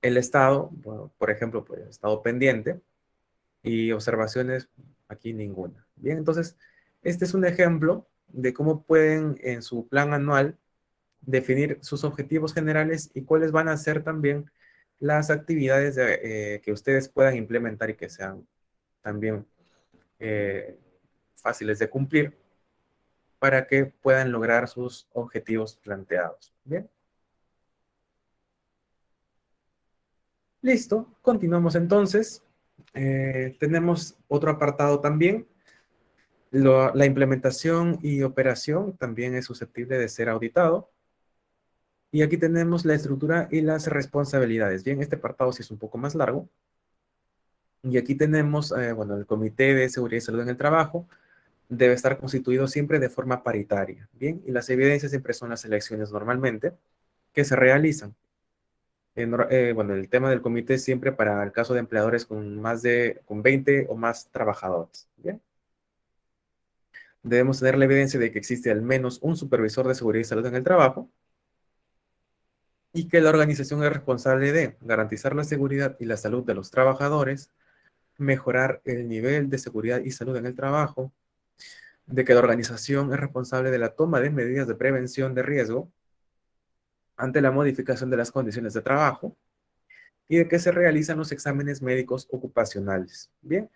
El estado, bueno, por ejemplo, pues estado pendiente y observaciones, aquí ninguna. Bien, entonces, este es un ejemplo de cómo pueden en su plan anual definir sus objetivos generales y cuáles van a ser también las actividades que ustedes puedan implementar y que sean también fáciles de cumplir para que puedan lograr sus objetivos planteados. Bien. Listo, continuamos entonces. Tenemos otro apartado también. La implementación y operación también es susceptible de ser auditado. Y aquí tenemos la estructura y las responsabilidades. Bien, este apartado sí es un poco más largo. Y aquí tenemos, bueno, el Comité de Seguridad y Salud en el Trabajo debe estar constituido siempre de forma paritaria. Bien, y las evidencias siempre son las elecciones normalmente que se realizan. Bueno, el tema del comité es siempre para el caso de empleadores con 20 o más trabajadores. Bien. Debemos tener la evidencia de que existe al menos un supervisor de seguridad y salud en el trabajo y que la organización es responsable de garantizar la seguridad y la salud de los trabajadores, mejorar el nivel de seguridad y salud en el trabajo, de que la organización es responsable de la toma de medidas de prevención de riesgo ante la modificación de las condiciones de trabajo y de que se realizan los exámenes médicos ocupacionales. Bien,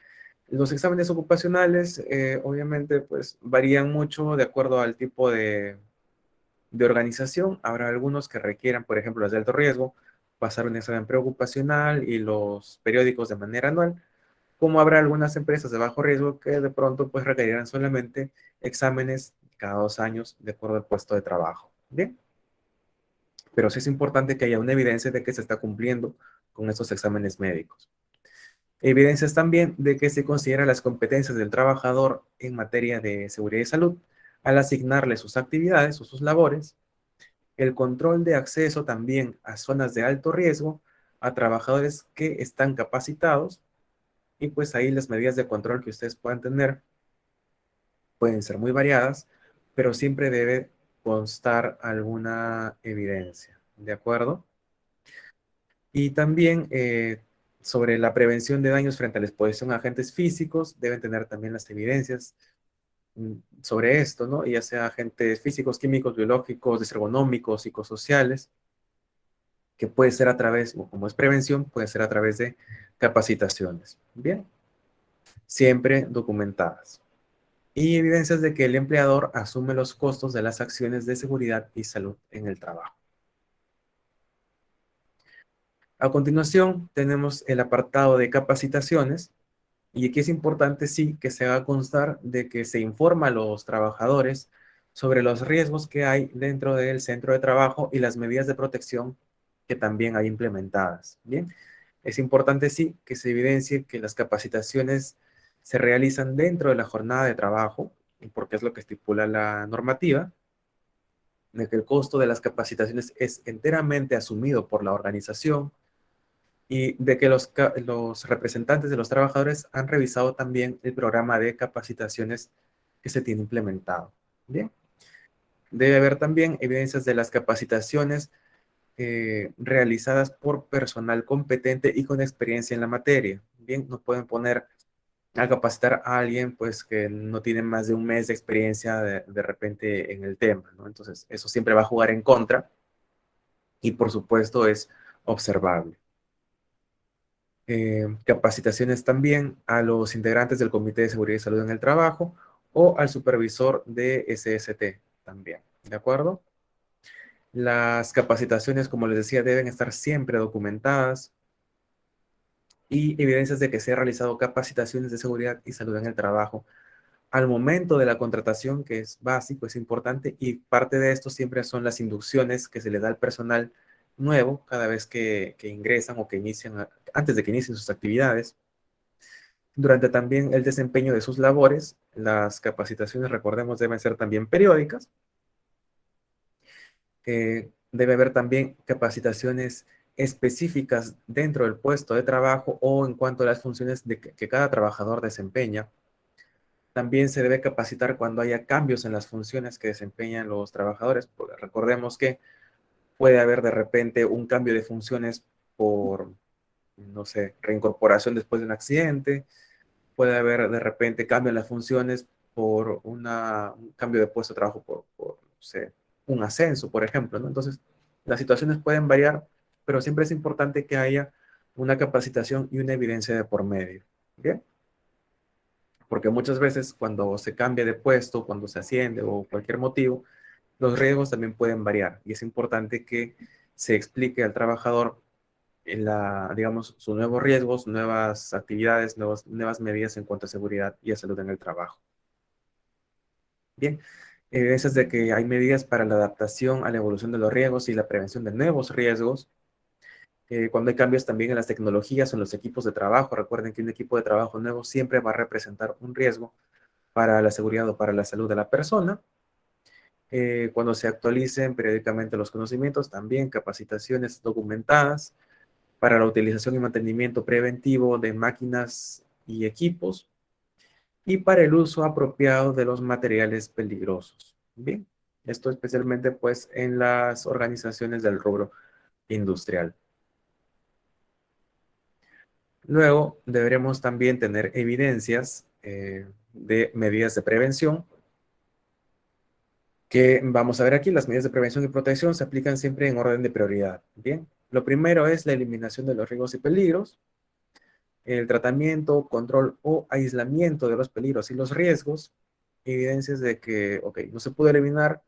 los exámenes ocupacionales obviamente pues varían mucho de acuerdo al tipo de organización. Habrá algunos que requieran, por ejemplo, los de alto riesgo, pasar un examen preocupacional y los periódicos de manera anual, como habrá algunas empresas de bajo riesgo que de pronto pues requerirán solamente exámenes cada 2 años de acuerdo al puesto de trabajo. Bien, pero sí es importante que haya una evidencia de que se está cumpliendo con estos exámenes médicos. Evidencias también de que se considera las competencias del trabajador en materia de seguridad y salud al asignarle sus actividades o sus labores, el control de acceso también a zonas de alto riesgo a trabajadores que están capacitados y pues ahí las medidas de control que ustedes puedan tener pueden ser muy variadas, pero siempre debe constar alguna evidencia, ¿de acuerdo? Y también sobre la prevención de daños frente a la exposición a agentes físicos, deben tener también las evidencias sobre esto, ¿no? Ya sea agentes físicos, químicos, biológicos, ergonómicos, psicosociales, que puede ser a través, o como es prevención, puede ser a través de capacitaciones. Bien, siempre documentadas. Y evidencias de que el empleador asume los costos de las acciones de seguridad y salud en el trabajo. A continuación, tenemos el apartado de capacitaciones. Y aquí es importante, sí, que se haga constar de que se informa a los trabajadores sobre los riesgos que hay dentro del centro de trabajo y las medidas de protección que también hay implementadas. Bien, es importante, sí, que se evidencie que las capacitaciones se realizan dentro de la jornada de trabajo, porque es lo que estipula la normativa, de que el costo de las capacitaciones es enteramente asumido por la organización, y de que los representantes de los trabajadores han revisado también el programa de capacitaciones que se tiene implementado. Bien, debe haber también evidencias de las capacitaciones realizadas por personal competente y con experiencia en la materia. Bien, no pueden poner a capacitar a alguien pues que no tiene más de un mes de experiencia de repente en el tema, ¿no? Entonces, eso siempre va a jugar en contra y por supuesto es observable. Capacitaciones también a los integrantes del Comité de Seguridad y Salud en el Trabajo o al supervisor de SST también, ¿de acuerdo? Las capacitaciones, como les decía, deben estar siempre documentadas y evidencias de que se han realizado capacitaciones de seguridad y salud en el trabajo al momento de la contratación, que es básico, es importante, y parte de esto siempre son las inducciones que se le da al personal nuevo cada vez que ingresan o que inician, antes de que inicien sus actividades. Durante también el desempeño de sus labores, las capacitaciones, recordemos, deben ser también periódicas. Debe haber también capacitaciones específicas dentro del puesto de trabajo o en cuanto a las funciones que cada trabajador desempeña. También se debe capacitar cuando haya cambios en las funciones que desempeñan los trabajadores, porque recordemos que puede haber de repente un cambio de funciones por, no sé, reincorporación después de un accidente, puede haber de repente cambio en las funciones por un cambio de puesto de trabajo por, no sé, un ascenso, por ejemplo, ¿no? Entonces, las situaciones pueden variar pero siempre es importante que haya una capacitación y una evidencia de por medio. ¿Bien? Porque muchas veces cuando se cambia de puesto, cuando se asciende o cualquier motivo, los riesgos también pueden variar y es importante que se explique al trabajador digamos, sus nuevos riesgos, nuevas actividades, nuevas medidas en cuanto a seguridad y a salud en el trabajo. Bien, evidencias de que hay medidas para la adaptación a la evolución de los riesgos y la prevención de nuevos riesgos. Cuando hay cambios también en las tecnologías o en los equipos de trabajo, recuerden que un equipo de trabajo nuevo siempre va a representar un riesgo para la seguridad o para la salud de la persona. Cuando se actualicen periódicamente los conocimientos, también capacitaciones documentadas para la utilización y mantenimiento preventivo de máquinas y equipos y para el uso apropiado de los materiales peligrosos. Bien, esto especialmente pues en las organizaciones del rubro industrial. Luego deberemos también tener evidencias de medidas de prevención que vamos a ver aquí. Las medidas de prevención y protección se aplican siempre en orden de prioridad. Bien, lo primero es la eliminación de los riesgos y peligros, el tratamiento, control o aislamiento de los peligros y los riesgos, evidencias de que, ok, no se pudo eliminar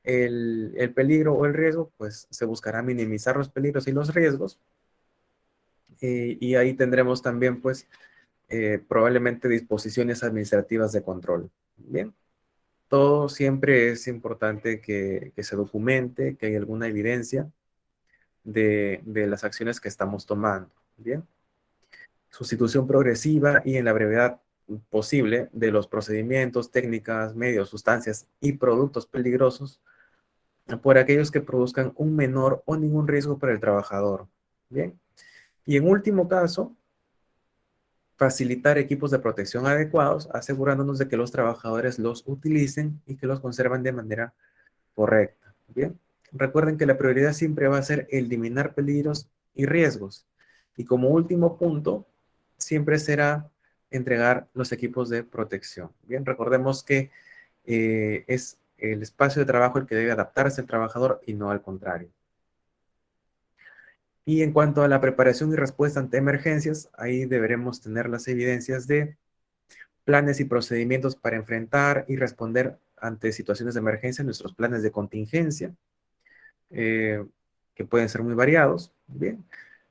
el peligro o el riesgo, pues se buscará minimizar los peligros y los riesgos. Y ahí tendremos también, pues, probablemente disposiciones administrativas de control. Bien, todo siempre es importante que se documente, que haya alguna evidencia de las acciones que estamos tomando. Bien, sustitución progresiva y en la brevedad posible de los procedimientos, técnicas, medios, sustancias y productos peligrosos por aquellos que produzcan un menor o ningún riesgo para el trabajador. Bien, y en último caso, facilitar equipos de protección adecuados, asegurándonos de que los trabajadores los utilicen y que los conservan de manera correcta. Bien, recuerden que la prioridad siempre va a ser eliminar peligros y riesgos. Y como último punto, siempre será entregar los equipos de protección. Bien, recordemos que es el espacio de trabajo el que debe adaptarse al trabajador y no al contrario. Y en cuanto a la preparación y respuesta ante emergencias, ahí deberemos tener las evidencias de planes y procedimientos para enfrentar y responder ante situaciones de emergencia, nuestros planes de contingencia, eh, que pueden ser muy variados, ¿bien?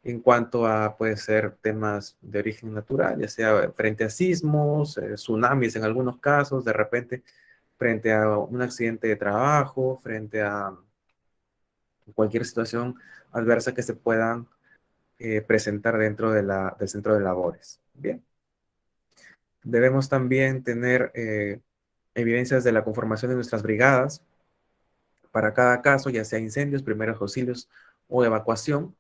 En cuanto a, puede ser temas de origen natural, ya sea frente a sismos, tsunamis en algunos casos, de repente frente a un accidente de trabajo, frente a cualquier situación adversa que se puedan presentar dentro del centro de labores. Bien. Debemos también tener evidencias de la conformación de nuestras brigadas para cada caso, ya sea incendios, primeros auxilios o evacuación.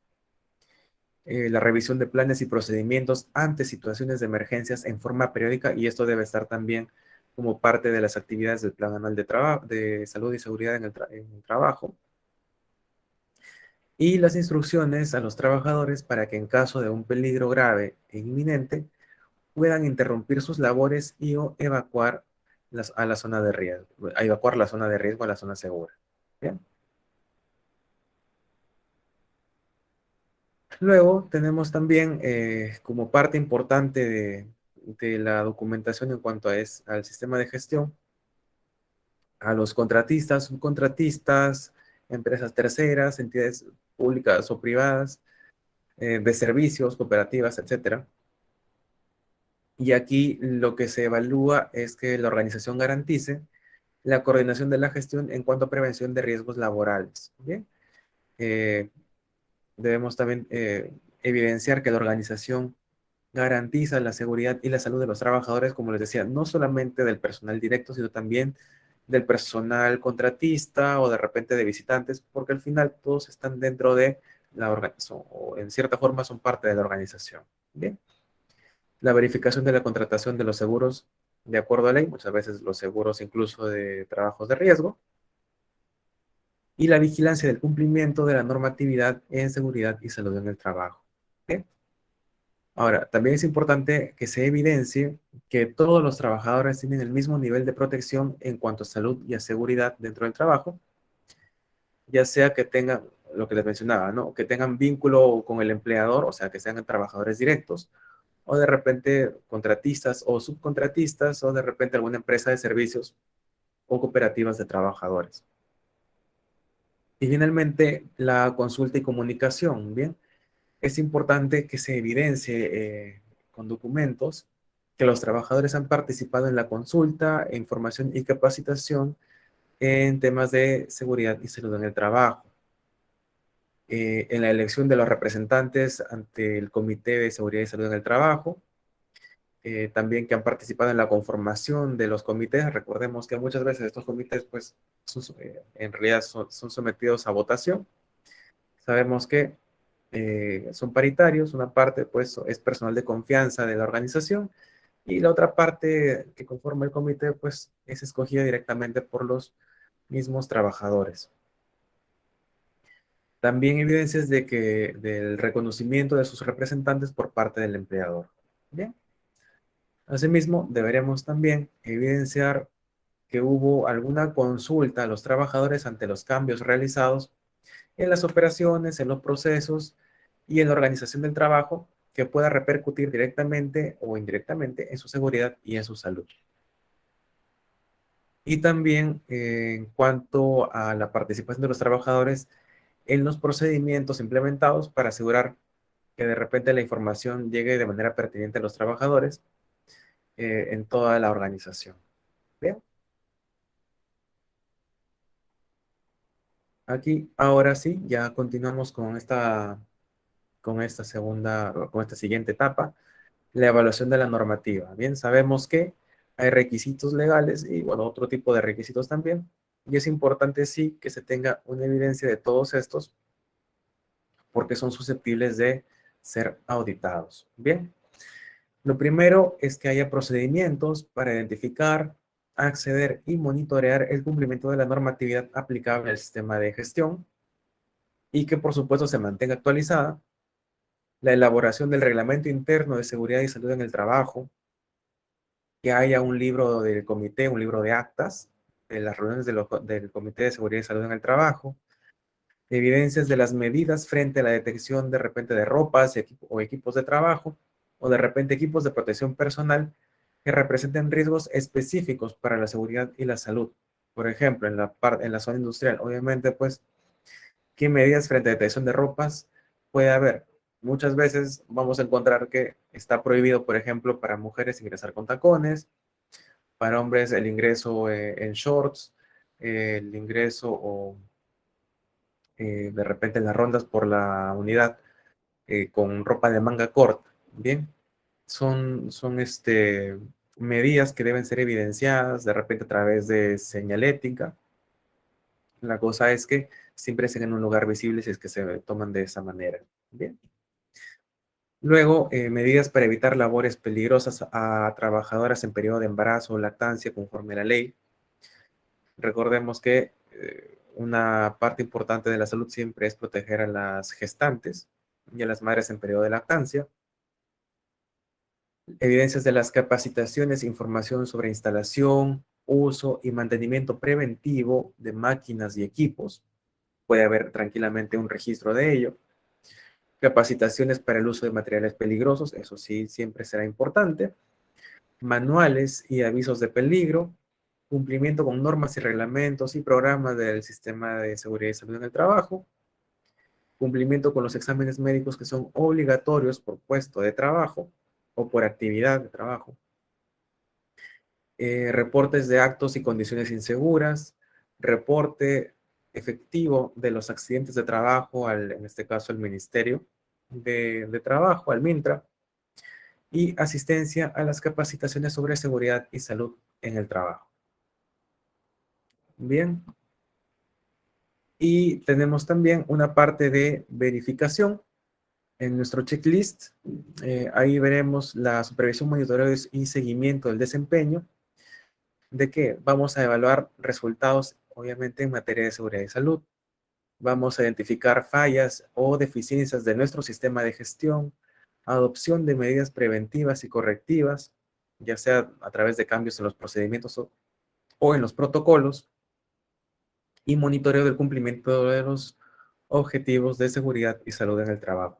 La revisión de planes y procedimientos ante situaciones de emergencias en forma periódica y esto debe estar también como parte de las actividades del Plan Anual de Salud y Seguridad en el trabajo. Y las instrucciones a los trabajadores para que en caso de un peligro grave e inminente puedan interrumpir sus labores y o evacuar a la zona de riesgo, a evacuar la zona de riesgo a la zona segura. ¿Bien? Luego tenemos también como parte importante de la documentación en cuanto al sistema de gestión, a los contratistas, subcontratistas, empresas terceras, entidades públicas o privadas, de servicios, cooperativas, etcétera. Y aquí lo que se evalúa es que la organización garantice la coordinación de la gestión en cuanto a prevención de riesgos laborales. Bien, eh, debemos también evidenciar que la organización garantiza la seguridad y la salud de los trabajadores, como les decía, no solamente del personal directo, sino también del personal contratista o de repente de visitantes, porque al final todos están dentro de la organización o en cierta forma son parte de la organización. Bien, la verificación de la contratación de los seguros de acuerdo a ley, muchas veces los seguros incluso de trabajos de riesgo, y la vigilancia del cumplimiento de la normatividad en seguridad y salud en el trabajo. ¿Bien? Ahora, también es importante que se evidencie que todos los trabajadores tienen el mismo nivel de protección en cuanto a salud y a seguridad dentro del trabajo, ya sea que tengan lo que les mencionaba, ¿no? Que tengan vínculo con el empleador, o sea, que sean trabajadores directos, o de repente contratistas o subcontratistas, o de repente alguna empresa de servicios o cooperativas de trabajadores. Y finalmente, la consulta y comunicación, ¿bien? Es importante que se evidencie con documentos que los trabajadores han participado en la consulta, información y capacitación en temas de seguridad y salud en el trabajo, en la elección de los representantes ante el Comité de Seguridad y Salud en el Trabajo, también que han participado en la conformación de los comités. Recordemos que muchas veces estos comités, pues, en realidad son sometidos a votación. Sabemos que son paritarios, una parte, pues, es personal de confianza de la organización, y la otra parte que conforma el comité, pues, es escogida directamente por los mismos trabajadores. También evidencias del reconocimiento de sus representantes por parte del empleador. Bien. Asimismo, deberemos también evidenciar que hubo alguna consulta a los trabajadores ante los cambios realizados en las operaciones, en los procesos y en la organización del trabajo que pueda repercutir directamente o indirectamente en su seguridad y en su salud. Y también en cuanto a la participación de los trabajadores en los procedimientos implementados para asegurar que de repente la información llegue de manera pertinente a los trabajadores en toda la organización. Bien. Aquí, ahora sí, ya continuamos con esta siguiente etapa, la evaluación de la normativa. Bien, sabemos que hay requisitos legales y, bueno, otro tipo de requisitos también. Y es importante, sí, que se tenga una evidencia de todos estos porque son susceptibles de ser auditados. Bien, lo primero es que haya procedimientos para identificar, acceder y monitorear el cumplimiento de la normatividad aplicable al sistema de gestión y que, por supuesto, se mantenga actualizada. La elaboración del reglamento interno de seguridad y salud en el trabajo, que haya un libro del comité, un libro de actas de las reuniones del Comité de Seguridad y Salud en el Trabajo, evidencias de las medidas frente a la detección de repente de ropas o equipos de trabajo, o de repente equipos de protección personal que representen riesgos específicos para la seguridad y la salud. Por ejemplo, en la zona industrial, obviamente, pues, ¿qué medidas frente a detección de ropas puede haber? Muchas veces vamos a encontrar que está prohibido, por ejemplo, para mujeres ingresar con tacones, para hombres el ingreso en shorts, el ingreso o de repente en las rondas por la unidad con ropa de manga corta. Bien, son medidas que deben ser evidenciadas de repente a través de señalética. La cosa es que siempre estén en un lugar visible si es que se toman de esa manera. Bien. Luego, medidas para evitar labores peligrosas a trabajadoras en periodo de embarazo o lactancia conforme a la ley. Recordemos que una parte importante de la salud siempre es proteger a las gestantes y a las madres en periodo de lactancia. Evidencias de las capacitaciones, información sobre instalación, uso y mantenimiento preventivo de máquinas y equipos. Puede haber tranquilamente un registro de ello. Capacitaciones para el uso de materiales peligrosos, eso sí, siempre será importante. Manuales y avisos de peligro. Cumplimiento con normas y reglamentos y programas del sistema de seguridad y salud en el trabajo. Cumplimiento con los exámenes médicos que son obligatorios por puesto de trabajo o por actividad de trabajo. Reportes de actos y condiciones inseguras. Reporte efectivo de los accidentes de trabajo, en este caso al Ministerio de Trabajo, al MINTRA, y asistencia a las capacitaciones sobre seguridad y salud en el trabajo. Bien. Y tenemos también una parte de verificación en nuestro checklist. Ahí veremos la supervisión, monitoreo y seguimiento del desempeño, de que vamos a evaluar resultados, obviamente, en materia de seguridad y salud. Vamos a identificar fallas o deficiencias de nuestro sistema de gestión, adopción de medidas preventivas y correctivas, ya sea a través de cambios en los procedimientos o en los protocolos, y monitoreo del cumplimiento de los objetivos de seguridad y salud en el trabajo.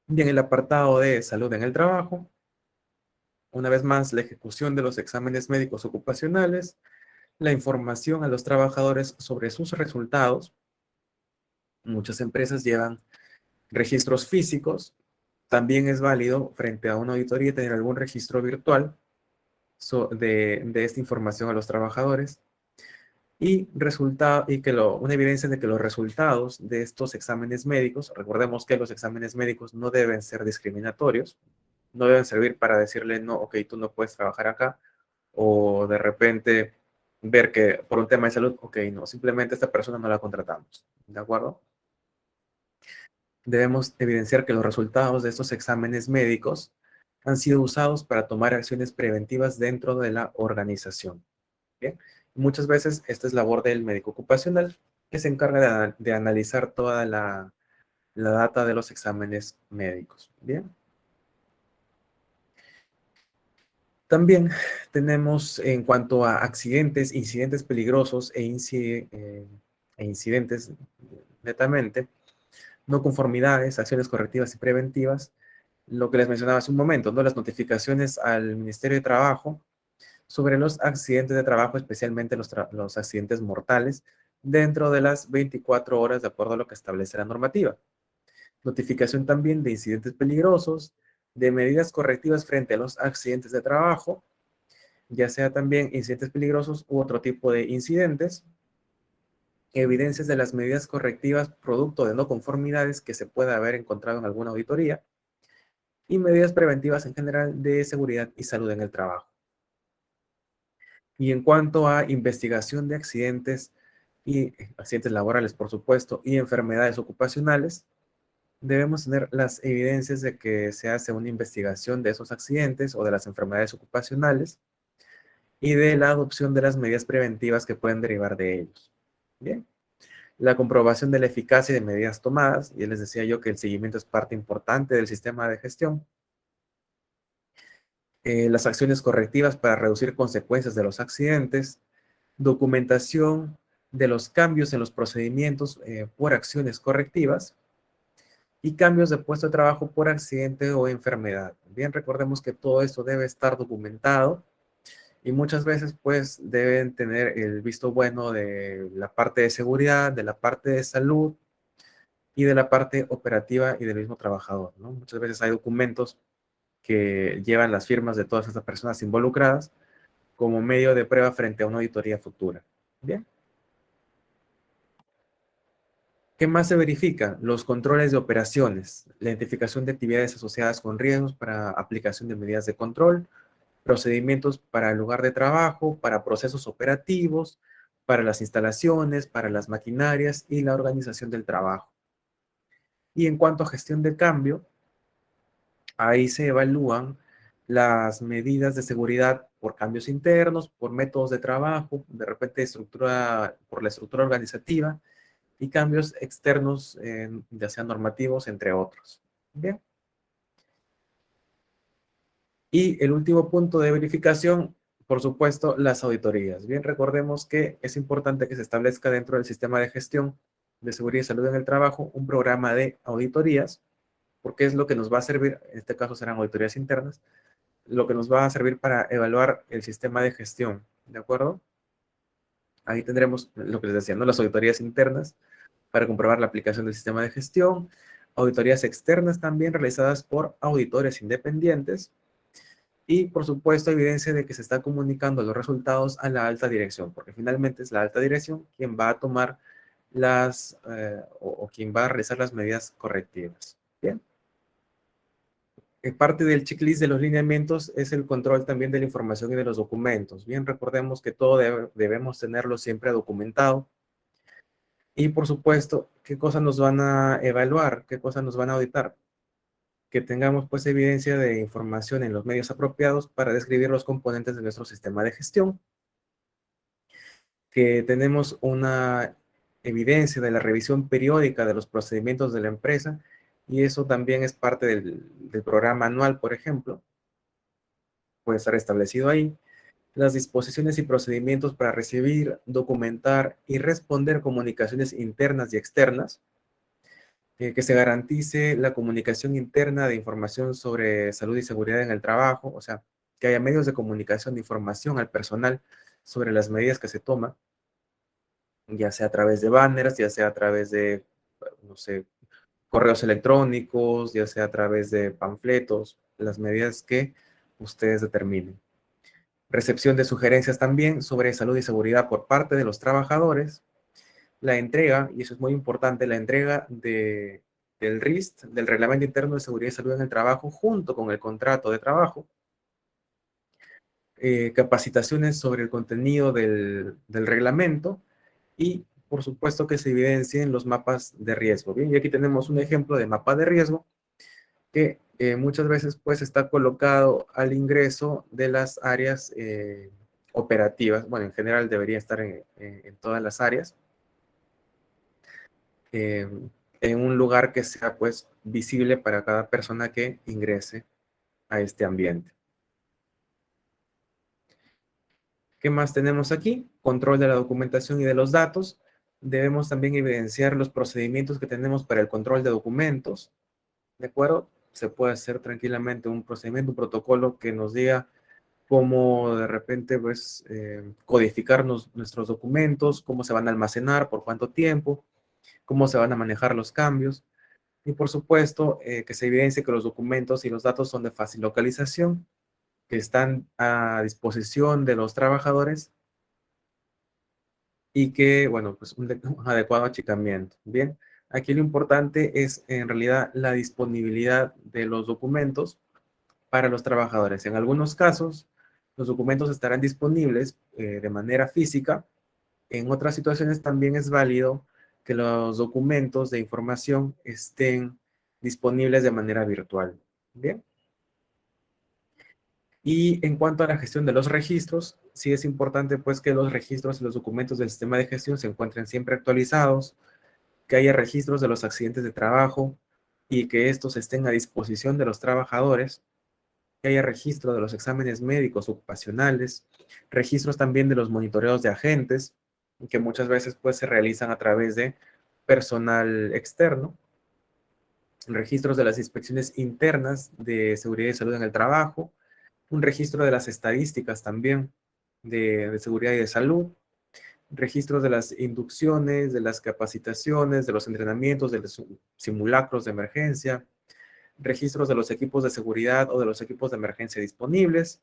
Y en el apartado de salud en el trabajo, una vez más, la ejecución de los exámenes médicos ocupacionales, la información a los trabajadores sobre sus resultados. Muchas empresas llevan registros físicos. También es válido frente a una auditoría tener algún registro virtual de esta información a los trabajadores y, una evidencia de que los resultados de estos exámenes médicos, recordemos que los exámenes médicos no deben ser discriminatorios, no deben servir para decirle, no, ok, tú no puedes trabajar acá, o de repente ver que por un tema de salud, ok, no, simplemente esta persona no la contratamos, ¿de acuerdo? Debemos evidenciar que los resultados de estos exámenes médicos han sido usados para tomar acciones preventivas dentro de la organización. Bien, muchas veces esta es labor del médico ocupacional que se encarga de analizar toda la data de los exámenes médicos. Bien. También tenemos en cuanto a accidentes, incidentes peligrosos e incidentes netamente, no conformidades, acciones correctivas y preventivas, lo que les mencionaba hace un momento, ¿no? Las notificaciones al Ministerio de Trabajo sobre los accidentes de trabajo, especialmente los accidentes mortales, dentro de las 24 horas de acuerdo a lo que establece la normativa. Notificación también de incidentes peligrosos, de medidas correctivas frente a los accidentes de trabajo, ya sea también incidentes peligrosos u otro tipo de incidentes, evidencias de las medidas correctivas producto de no conformidades que se pueda haber encontrado en alguna auditoría, y medidas preventivas en general de seguridad y salud en el trabajo. Y en cuanto a investigación de accidentes y accidentes laborales, por supuesto, y enfermedades ocupacionales, debemos tener las evidencias de que se hace una investigación de esos accidentes o de las enfermedades ocupacionales y de la adopción de las medidas preventivas que pueden derivar de ellos. Bien. La comprobación de la eficacia de medidas tomadas, y les decía yo que el seguimiento es parte importante del sistema de gestión. Las acciones correctivas para reducir consecuencias de los accidentes, documentación de los cambios en los procedimientos por acciones correctivas y cambios de puesto de trabajo por accidente o enfermedad. Bien, recordemos que todo esto debe estar documentado y muchas veces pues deben tener el visto bueno de la parte de seguridad, de la parte de salud y de la parte operativa y del mismo trabajador, ¿no? Muchas veces hay documentos que llevan las firmas de todas estas personas involucradas como medio de prueba frente a una auditoría futura. Bien. ¿Qué más se verifica? Los controles de operaciones, la identificación de actividades asociadas con riesgos para aplicación de medidas de control, procedimientos para el lugar de trabajo, para procesos operativos, para las instalaciones, para las maquinarias y la organización del trabajo. Y en cuanto a gestión de cambio, ahí se evalúan las medidas de seguridad por cambios internos, por métodos de trabajo, de repente por la estructura organizativa, y cambios externos, ya sean normativos, entre otros. Bien. Y el último punto de verificación, por supuesto, las auditorías. Bien, recordemos que es importante que se establezca dentro del sistema de gestión de seguridad y salud en el trabajo un programa de auditorías, porque es lo que nos va a servir, en este caso serán auditorías internas, lo que nos va a servir para evaluar el sistema de gestión, ¿de acuerdo? Ahí tendremos lo que les decía, ¿no? Las auditorías internas, para comprobar la aplicación del sistema de gestión, auditorías externas también realizadas por auditores independientes y, por supuesto, evidencia de que se está comunicando los resultados a la alta dirección, porque finalmente es la alta dirección quien va a tomar o quien va a realizar las medidas correctivas. Bien. Parte del checklist de los lineamientos es el control también de la información y de los documentos. Bien, recordemos que todo debemos tenerlo siempre documentado. Y por supuesto, ¿qué cosas nos van a evaluar? ¿Qué cosas nos van a auditar? Que tengamos pues evidencia de información en los medios apropiados para describir los componentes de nuestro sistema de gestión. Que tenemos una evidencia de la revisión periódica de los procedimientos de la empresa y eso también es parte del programa anual, por ejemplo. Puede estar establecido ahí. las disposiciones y procedimientos para recibir, documentar y responder comunicaciones internas y externas, que se garantice la comunicación interna de información sobre salud y seguridad en el trabajo, o sea, que haya medios de comunicación de información al personal sobre las medidas que se toman, ya sea a través de banners, ya sea a través de, no sé, correos electrónicos, ya sea a través de panfletos, las medidas que ustedes determinen. Recepción de sugerencias también sobre salud y seguridad por parte de los trabajadores. La entrega, y eso es muy importante, la entrega del RIST, del Reglamento Interno de Seguridad y Salud en el Trabajo, junto con el contrato de trabajo. Capacitaciones sobre el contenido del reglamento y, por supuesto, que se evidencien los mapas de riesgo. Bien, y aquí tenemos un ejemplo de mapa de riesgo que muchas veces pues está colocado al ingreso de las áreas operativas. Bueno, en general debería estar en todas las áreas. En un lugar que sea pues visible para cada persona que ingrese a este ambiente. ¿Qué más tenemos aquí? Control de la documentación y de los datos. Debemos también evidenciar los procedimientos que tenemos para el control de documentos. ¿De acuerdo? Se puede hacer tranquilamente un procedimiento, un protocolo que nos diga cómo de repente pues, codificar nuestros documentos, cómo se van a almacenar, por cuánto tiempo, cómo se van a manejar los cambios. Y por supuesto, que se evidencie que los documentos y los datos son de fácil localización, que están a disposición de los trabajadores y que, bueno, pues un adecuado achicamiento. Bien, aquí lo importante es en realidad la disponibilidad de los documentos para los trabajadores. En algunos casos, los documentos estarán disponibles de manera física. En otras situaciones también es válido que los documentos de información estén disponibles de manera virtual. Bien. Y en cuanto a la gestión de los registros, sí es importante pues que los registros y los documentos del sistema de gestión se encuentren siempre actualizados, que haya registros de los accidentes de trabajo y que estos estén a disposición de los trabajadores, que haya registro de los exámenes médicos ocupacionales, registros también de los monitoreos de agentes, que muchas veces pues se realizan a través de personal externo, registros de las inspecciones internas de seguridad y salud en el trabajo, un registro de las estadísticas también de seguridad y de salud, registros de las inducciones, de las capacitaciones, de los entrenamientos, de los simulacros de emergencia, registros de los equipos de seguridad o de los equipos de emergencia disponibles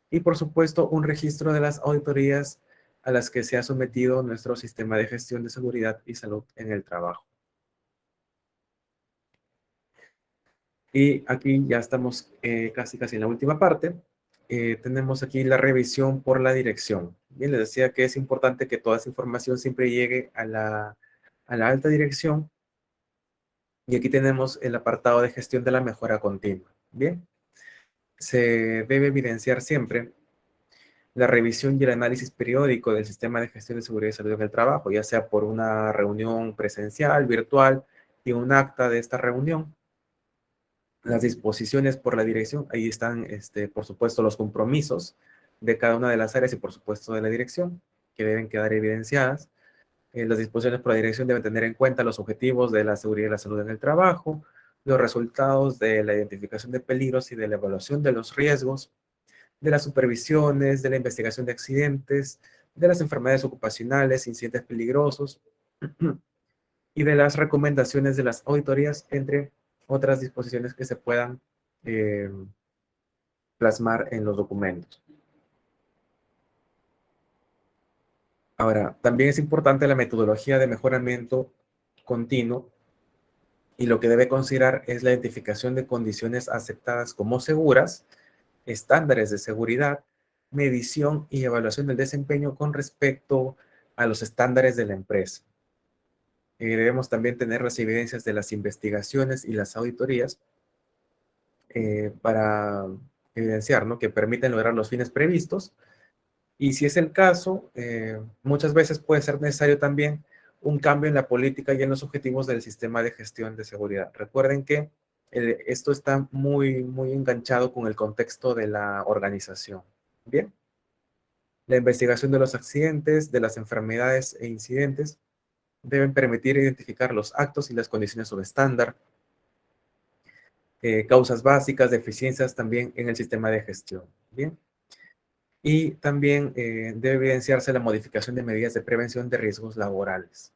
y, por supuesto, un registro de las auditorías a las que se ha sometido nuestro sistema de gestión de seguridad y salud en el trabajo. Y aquí ya estamos casi en la última parte. Tenemos aquí la revisión por la dirección. Bien, les decía que es importante que toda esa información siempre llegue a la alta dirección. Y aquí tenemos el apartado de gestión de la mejora continua. Bien, se debe evidenciar siempre la revisión y el análisis periódico del sistema de gestión de seguridad y salud en el trabajo, ya sea por una reunión presencial, virtual y un acta de esta reunión. Las disposiciones por la dirección, ahí están, por supuesto, los compromisos de cada una de las áreas y, por supuesto, de la dirección, que deben quedar evidenciadas. Las disposiciones por la dirección deben tener en cuenta los objetivos de la seguridad y la salud en el trabajo, los resultados de la identificación de peligros y de la evaluación de los riesgos, de las supervisiones, de la investigación de accidentes, de las enfermedades ocupacionales, incidentes peligrosos y de las recomendaciones de las auditorías, entre otras disposiciones que se puedan plasmar en los documentos. Ahora, también es importante la metodología de mejoramiento continuo y lo que debe considerar es la identificación de condiciones aceptadas como seguras, estándares de seguridad, medición y evaluación del desempeño con respecto a los estándares de la empresa. Debemos también tener las evidencias de las investigaciones y las auditorías para evidenciar, ¿no?, que permiten lograr los fines previstos. Y si es el caso, muchas veces puede ser necesario también un cambio en la política y en los objetivos del sistema de gestión de seguridad. Recuerden que esto está muy enganchado con el contexto de la organización. Bien. La investigación de los accidentes, de las enfermedades e incidentes deben permitir identificar los actos y las condiciones subestándar, causas básicas, deficiencias también en el sistema de gestión. Bien. Y también debe evidenciarse la modificación de medidas de prevención de riesgos laborales.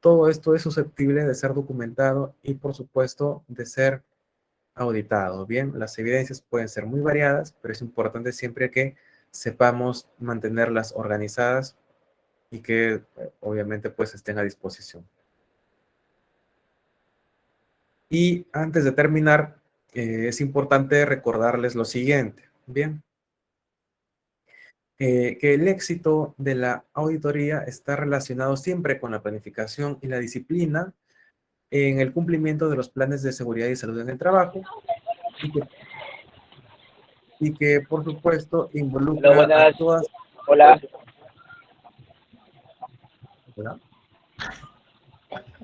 Todo esto es susceptible de ser documentado y, por supuesto, de ser auditado. Bien, las evidencias pueden ser muy variadas, pero es importante siempre que sepamos mantenerlas organizadas y que, obviamente, pues estén a disposición. Y antes de terminar, es importante recordarles lo siguiente. Bien, que el éxito de la auditoría está relacionado siempre con la planificación y la disciplina en el cumplimiento de los planes de seguridad y salud en el trabajo y que por supuesto Hola, involucra a buenas. todas. Hola. ¿Verdad?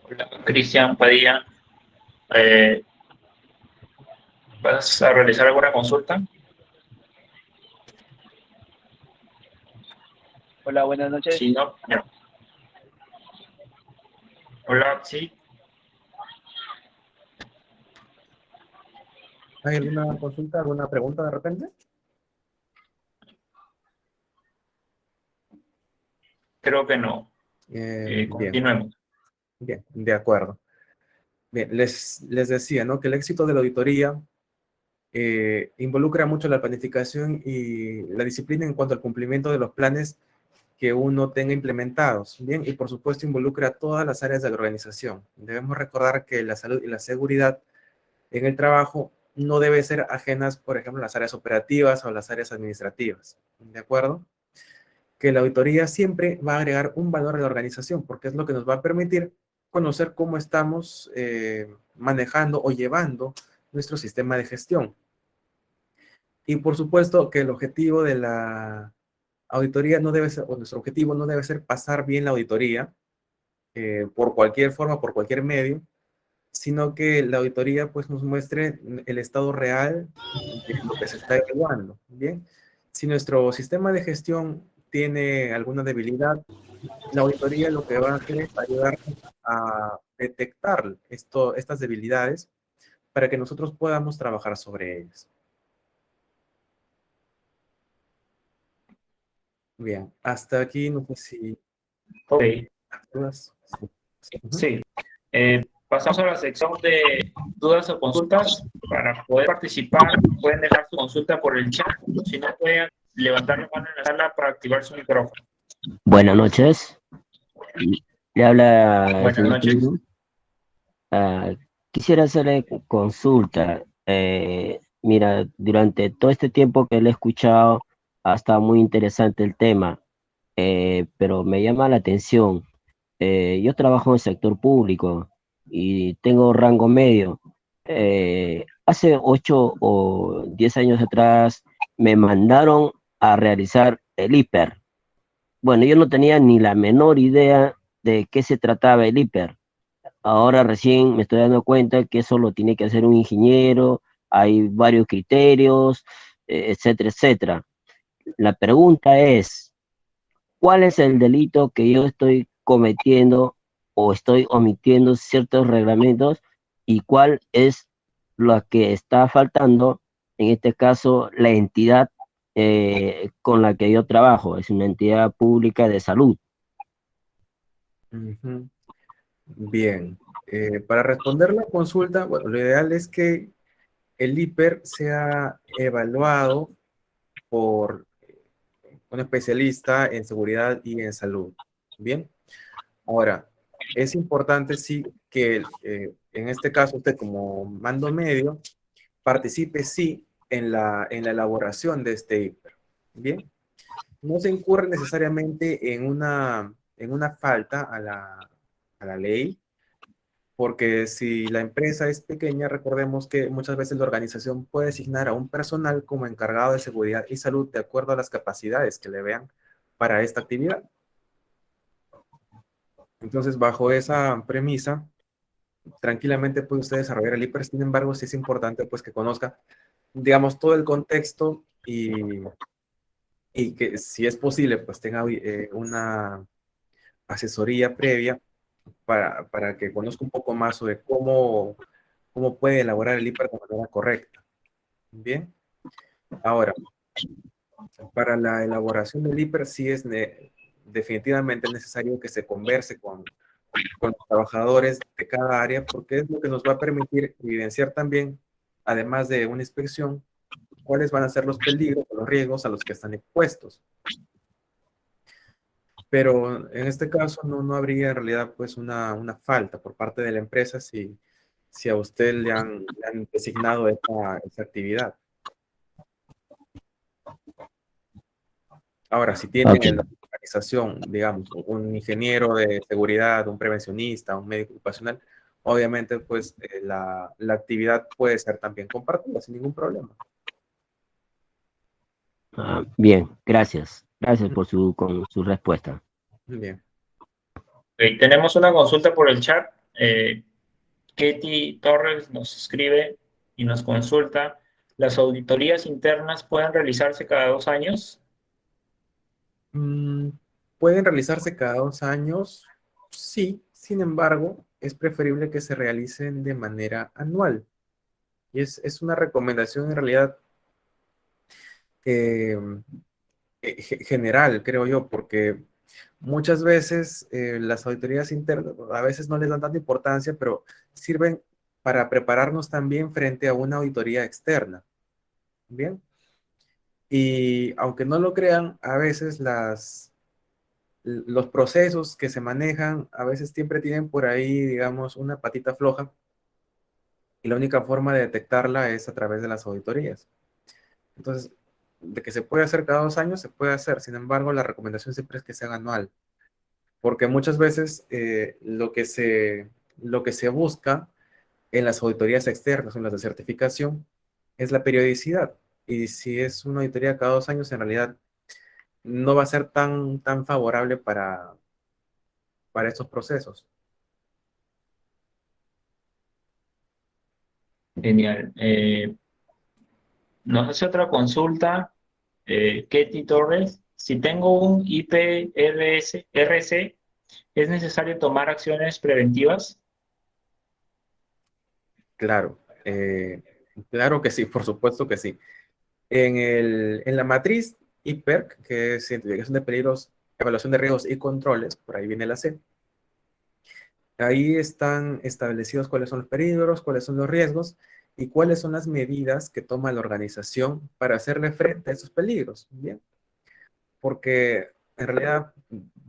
Hola, Cristian Padilla. ¿Vas a realizar alguna consulta? Hola, buenas noches. Sí, no. No. Hola, sí. ¿Hay alguna consulta, alguna pregunta de repente? Creo que no. Bien, Continuemos. bien, de acuerdo. Bien, les decía, ¿no? Que el éxito de la auditoría involucra mucho la planificación y la disciplina en cuanto al cumplimiento de los planes que uno tenga implementados, ¿bien? Y por supuesto involucra a todas las áreas de la organización. Debemos recordar que la salud y la seguridad en el trabajo no debe ser ajenas, por ejemplo, a las áreas operativas o las áreas administrativas, ¿de acuerdo? Que la auditoría siempre va a agregar un valor a la organización, porque es lo que nos va a permitir conocer cómo estamos manejando o llevando nuestro sistema de gestión. Y por supuesto que el objetivo de la auditoría no debe ser, o nuestro objetivo no debe ser pasar bien la auditoría por cualquier forma, por cualquier medio, sino que la auditoría pues nos muestre el estado real de lo que se está evaluando. Bien, si nuestro sistema de gestión tiene alguna debilidad, la auditoría lo que va a hacer es ayudar a detectar estas debilidades para que nosotros podamos trabajar sobre ellas. Bien, hasta aquí no sé si Ok. dudas. Sí. Sí. Pasamos a la sección de dudas o consultas. Para poder participar, pueden dejar su consulta por el chat. Si no, pueden levantar la mano en la sala para activar su micrófono. Buenas noches, le habla el Buenas señor noches. Pedro. Quisiera hacerle consulta. Mira, durante todo este tiempo que le he escuchado, ha estado muy interesante el tema, pero me llama la atención. Yo trabajo en el sector público y tengo rango medio. Hace 8 o 10 años atrás me mandaron a realizar el hiper. Bueno, yo no tenía ni la menor idea de qué se trataba el hiper. Ahora recién me estoy dando cuenta que eso lo tiene que hacer un ingeniero, hay varios criterios, etcétera, etcétera. La pregunta es, ¿cuál es el delito que yo estoy cometiendo o estoy omitiendo ciertos reglamentos y cuál es lo que está faltando, en este caso, la entidad con la que yo trabajo? Es una entidad pública de salud. Ujú. Bien, para responder la consulta, bueno, lo ideal es que el hiper sea evaluado por un especialista en seguridad y en salud. Bien, ahora, es importante sí que en este caso usted como mando medio participe sí en la elaboración de este hiper. Bien, no se incurre necesariamente en una falta a la ley, porque si la empresa es pequeña, recordemos que muchas veces la organización puede designar a un personal como encargado de seguridad y salud de acuerdo a las capacidades que le vean para esta actividad. Entonces, bajo esa premisa, tranquilamente puede usted desarrollar el hiper. Sin embargo, sí es importante pues que conozca, digamos, todo el contexto y y que si es posible, pues tenga una asesoría previa para que conozca un poco más sobre cómo puede elaborar el IPAR de manera correcta. Bien, ahora, para la elaboración del IPAR sí es definitivamente necesario que se converse con los trabajadores de cada área, porque es lo que nos va a permitir evidenciar también, además de una inspección, cuáles van a ser los peligros o los riesgos a los que están expuestos. Pero en este caso no habría en realidad pues una falta por parte de la empresa si a usted le han designado esa actividad. Ahora, si tienen Ok. en la organización, digamos, un ingeniero de seguridad, un prevencionista, un médico ocupacional, obviamente pues la actividad puede ser también compartida sin ningún problema. Bien, gracias. Gracias por con su respuesta. Bien. Tenemos una consulta por el chat. Katie Torres nos escribe y nos consulta. ¿Las auditorías internas pueden realizarse cada 2 años? Pueden realizarse cada 2 años, sí, sin embargo, es preferible que se realicen de manera anual. Y es una recomendación en realidad eh, general, creo yo, porque muchas veces las auditorías internas a veces no les dan tanta importancia, pero sirven para prepararnos también frente a una auditoría externa. Bien. Y aunque no lo crean, a veces los procesos que se manejan a veces siempre tienen por ahí, digamos, una patita floja y la única forma de detectarla es a través de las auditorías. Entonces, de que se puede hacer cada 2 años, se puede hacer. Sin embargo, la recomendación siempre es que se haga anual, porque muchas veces lo que se busca en las auditorías externas, en las de certificación, es la periodicidad. Y si es una auditoría cada 2 años, en realidad no va a ser tan favorable para estos procesos. Genial. Nos hace otra consulta, Katie Torres. Si tengo un IPRC, ¿es necesario tomar acciones preventivas? Claro, claro que sí, por supuesto que sí. En la matriz IPERC, que es Identificación de Peligros, Evaluación de Riesgos y Controles, por ahí viene la C, ahí están establecidos cuáles son los peligros, cuáles son los riesgos y cuáles son las medidas que toma la organización para hacerle frente a esos peligros. Bien, porque en realidad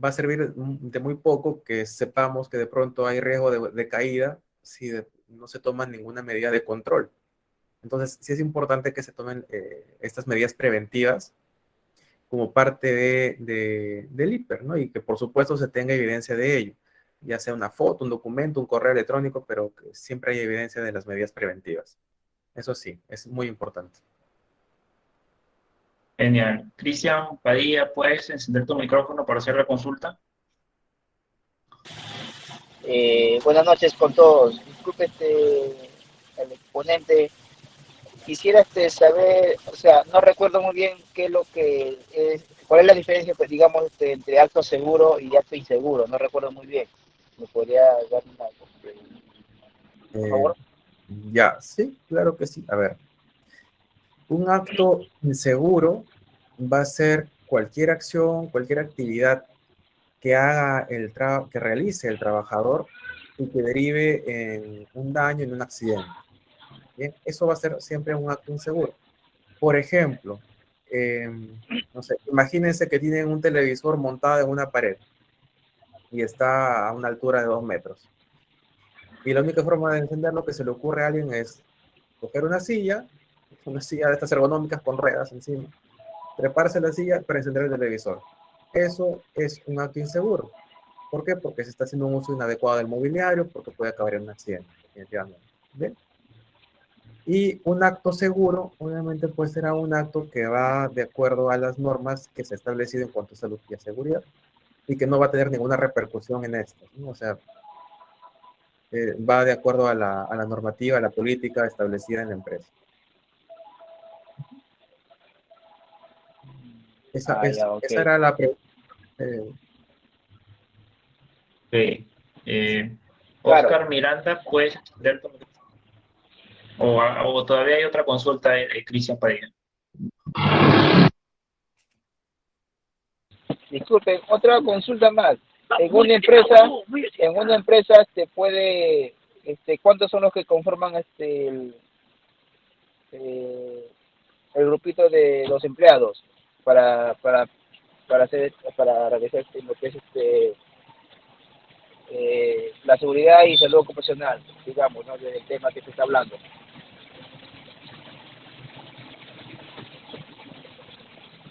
va a servir de muy poco que sepamos que de pronto hay riesgo de caída si no se toma ninguna medida de control. Entonces, sí es importante que se tomen estas medidas preventivas como parte del IPER, ¿no? Y que por supuesto se tenga evidencia de ello, ya sea una foto, un documento, un correo electrónico, pero que siempre hay evidencia de las medidas preventivas. Eso sí, es muy importante. Genial. Cristian Padilla, ¿puedes encender tu micrófono para hacer la consulta? Buenas noches con todos. Disculpe, el exponente. Quisiera saber, o sea, no recuerdo muy bien qué es lo que es, cuál es la diferencia, pues, digamos, entre acto seguro y acto inseguro. No recuerdo muy bien. ¿Me podría dar una, por Eh, favor? ya, sí, claro que sí. A ver, un acto inseguro va a ser cualquier acción, cualquier actividad que haga que realice el trabajador y que derive en un daño, en un accidente. Bien, eso va a ser siempre un acto inseguro. Por ejemplo, no sé, imagínense que tienen un televisor montado en una pared y está a una altura de 2 metros. Y la única forma de encenderlo que se le ocurre a alguien es coger una silla de estas ergonómicas con ruedas encima, treparse a la silla para encender el televisor. Eso es un acto inseguro. ¿Por qué? Porque se está haciendo un uso inadecuado del mobiliario, porque puede acabar en un accidente, definitivamente. ¿Bien? Y un acto seguro, obviamente, pues será un acto que va de acuerdo a las normas que se ha establecido en cuanto a salud y a seguridad y que no va a tener ninguna repercusión en esto, ¿no? O sea, va de acuerdo a la normativa, a la política establecida en la empresa. Esa, Ya, ok. esa era la pregunta. Sí. Eh, Claro. Oscar Miranda, ¿puedes extender tu micrófono? O todavía hay otra consulta de Cristian Padilla. Disculpen, otra consulta más. En una empresa se puede, ¿cuántos son los que conforman eh, el grupito de los empleados para para para realizar lo que es la seguridad y salud ocupacional, digamos, ¿no? Del tema que se está hablando.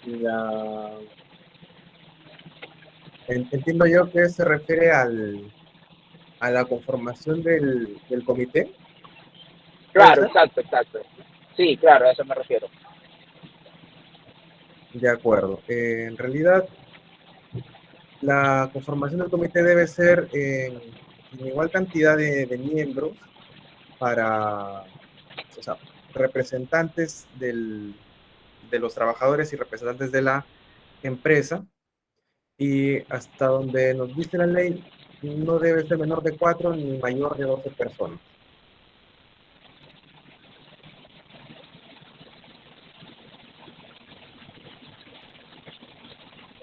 La- Entiendo yo que se refiere a la conformación del comité, ¿puede Claro, ser? exacto, exacto. Sí, claro, a eso me refiero. De acuerdo. En realidad, la conformación del comité debe ser en igual cantidad de miembros para, o sea, representantes de los trabajadores y representantes de la empresa, y hasta donde nos dice la ley, no debe ser menor de 4 ni mayor de 12 personas.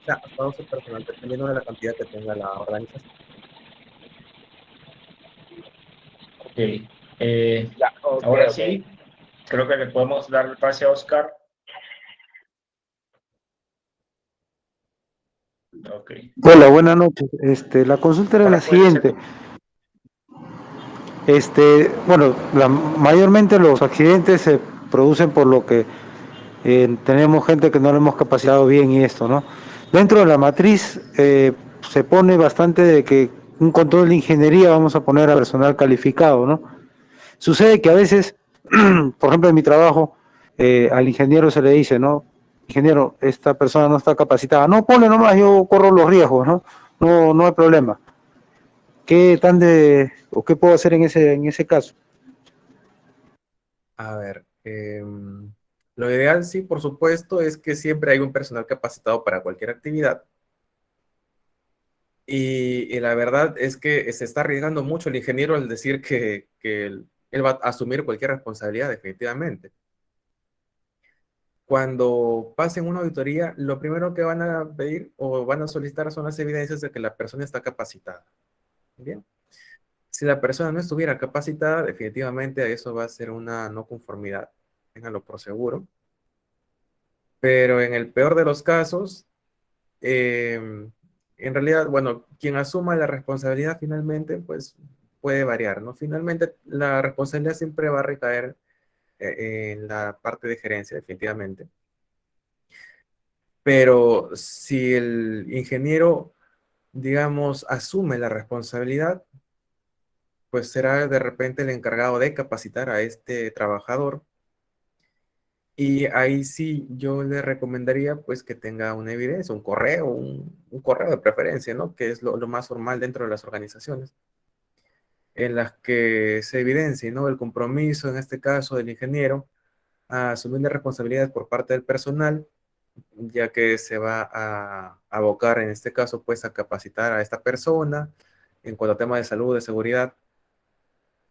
O sea, hasta 12 personas, dependiendo de la cantidad que tenga la organización. Ok. Eh, Ya, ok, Ahora ok. sí, creo que le podemos dar el pase a Oscar. Ok. Hola, buenas noches. La consulta era la Oscar, puedes hacer siguiente. tu... Bueno, mayormente los accidentes se producen por lo que tenemos gente que no lo hemos capacitado bien y esto, ¿no? Dentro de la matriz se pone bastante de que un control de ingeniería vamos a poner a personal calificado, ¿no? Sucede que a veces, por ejemplo, en mi trabajo, al ingeniero se le dice, ¿no? Ingeniero, esta persona no está capacitada. No, ponle nomás, yo corro los riesgos, ¿no? No, no hay problema. O qué puedo hacer en ese caso? A ver, lo ideal, sí, por supuesto, es que siempre hay un personal capacitado para cualquier actividad. Y la verdad es que se está arriesgando mucho el ingeniero al decir que él va a asumir cualquier responsabilidad, definitivamente. Cuando pasen una auditoría, lo primero que van a pedir o van a solicitar son las evidencias de que la persona está capacitada. Bien. Si la persona no estuviera capacitada, definitivamente eso va a ser una no conformidad. Ténganlo por seguro. Pero en el peor de los casos, en realidad, bueno, quien asuma la responsabilidad finalmente, pues puede variar, ¿no? Finalmente, la responsabilidad siempre va a recaer en la parte de gerencia, definitivamente. Pero si el ingeniero, digamos, asume la responsabilidad, pues será de repente el encargado de capacitar a este trabajador. Y ahí sí yo le recomendaría pues que tenga una evidencia, un correo, un correo de preferencia, ¿no? Que es lo más formal dentro de las organizaciones, en las que se evidencie, ¿no? El compromiso, en este caso, del ingeniero a asumir las responsabilidades por parte del personal, ya que se va a abocar, en este caso, pues a capacitar a esta persona en cuanto a temas de salud, de seguridad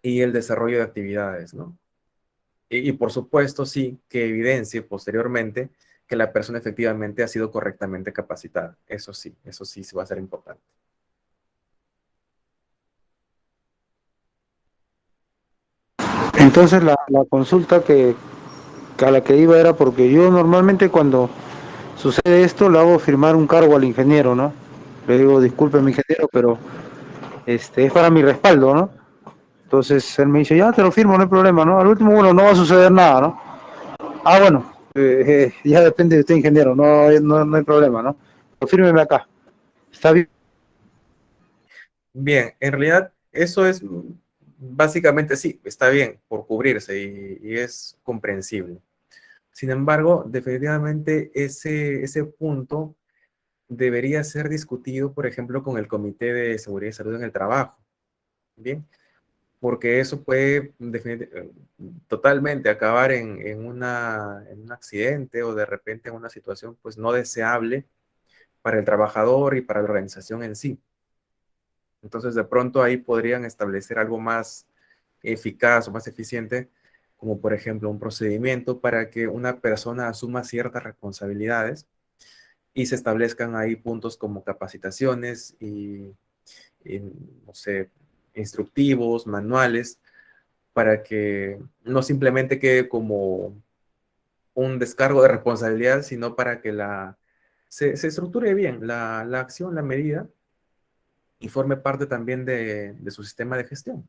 y el desarrollo de actividades, ¿no? Y por supuesto, sí, que evidencie posteriormente que la persona efectivamente ha sido correctamente capacitada. Eso sí va a ser importante. Entonces la consulta que a la que iba era porque yo normalmente cuando sucede esto le hago firmar un cargo al ingeniero, ¿no? Le digo, disculpe mi ingeniero, pero es para mi respaldo, ¿no? Entonces él me dice, ya te lo firmo, no hay problema, ¿no? Al último, bueno, no va a suceder nada, ¿no? Ah, bueno, ya depende de usted, ingeniero, no hay problema, ¿no? Pero fírmeme acá. Está bien. Bien, en realidad eso es básicamente sí, está bien por cubrirse y es comprensible. Sin embargo, definitivamente ese punto debería ser discutido, por ejemplo, con el Comité de Seguridad y Salud en el Trabajo. Bien, porque eso puede totalmente acabar en un accidente o de repente en una situación pues no deseable para el trabajador y para la organización en sí. Entonces, de pronto ahí podrían establecer algo más eficaz o más eficiente, como por ejemplo un procedimiento para que una persona asuma ciertas responsabilidades y se establezcan ahí puntos como capacitaciones y, no sé, instructivos, manuales, para que no simplemente quede como un descargo de responsabilidad, sino para que se estructure bien la acción, la medida, y forme parte también de su sistema de gestión.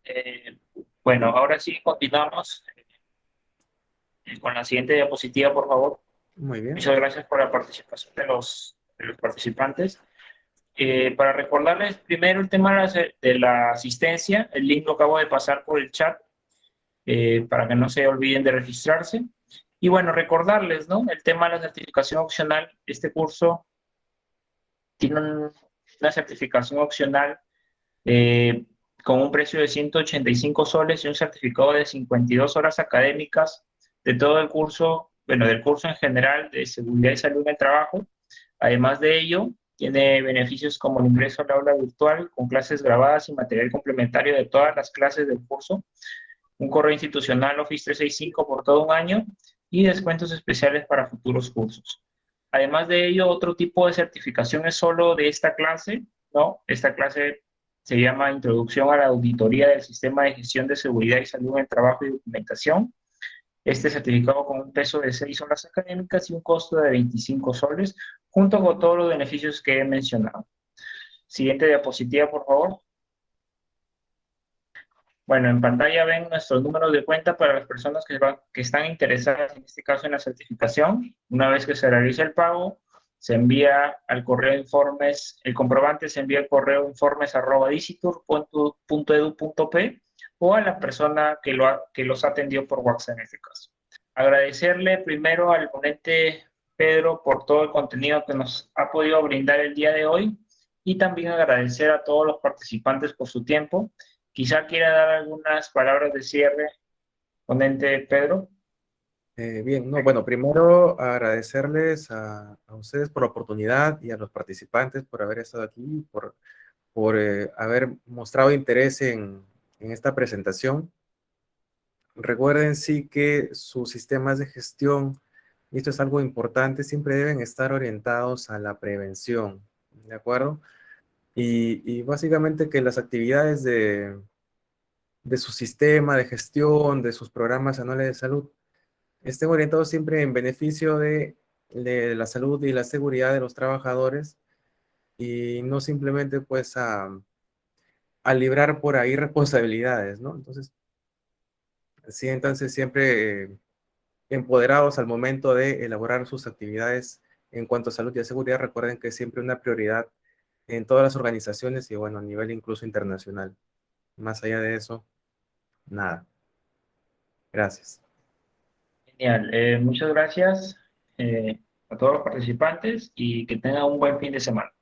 Eh, bueno, ahora sí continuamos con la siguiente diapositiva, por favor. Muy bien. Muchas gracias por la participación de los participantes. Para recordarles primero el tema de la asistencia, el link lo acabo de pasar por el chat para que no se olviden de registrarse. Y bueno, recordarles, ¿no? El tema de la certificación opcional. Este curso tiene una certificación opcional eh, con un precio de 185 soles y un certificado de 52 horas académicas de todo el curso, bueno, del curso en general de seguridad y salud en el trabajo. Además de ello, tiene beneficios como el ingreso al aula virtual con clases grabadas y material complementario de todas las clases del curso, un correo institucional Office 365 por todo un año y descuentos especiales para futuros cursos. Además de ello, otro tipo de certificación es solo de esta clase, ¿no? Esta clase se llama Introducción a la Auditoría del Sistema de Gestión de Seguridad y Salud en el Trabajo y Documentación. Este certificado con un peso de 6 horas académicas y un costo de 25 soles, junto con todos los beneficios que he mencionado. Siguiente diapositiva, por favor. Bueno, en pantalla ven nuestros números de cuenta para las personas que están interesadas, en este caso, en la certificación. Una vez que se realice el pago, se envía al correo informes, el comprobante se envía al correo informes@disitur.edu.p o a la persona que los atendió por WhatsApp en este caso. Agradecerle primero al ponente Pedro por todo el contenido que nos ha podido brindar el día de hoy y también agradecer a todos los participantes por su tiempo. Quizá quiera dar algunas palabras de cierre, ponente Pedro. Bien, no, bueno, primero agradecerles a ustedes por la oportunidad y a los participantes por haber estado aquí, por haber mostrado interés en esta presentación. Recuerden sí que sus sistemas de gestión, y esto es algo importante, siempre deben estar orientados a la prevención, ¿de acuerdo? Y básicamente que las actividades de su sistema de gestión, de sus programas anuales de salud, estén orientados siempre en beneficio de la salud y la seguridad de los trabajadores y no simplemente pues a librar por ahí responsabilidades, ¿no? Entonces, siéntanse siempre empoderados al momento de elaborar sus actividades en cuanto a salud y a seguridad. Recuerden que es siempre una prioridad en todas las organizaciones y bueno, a nivel incluso internacional. Más allá de eso, nada. Gracias. Genial. Muchas gracias a todos los participantes y que tengan un buen fin de semana.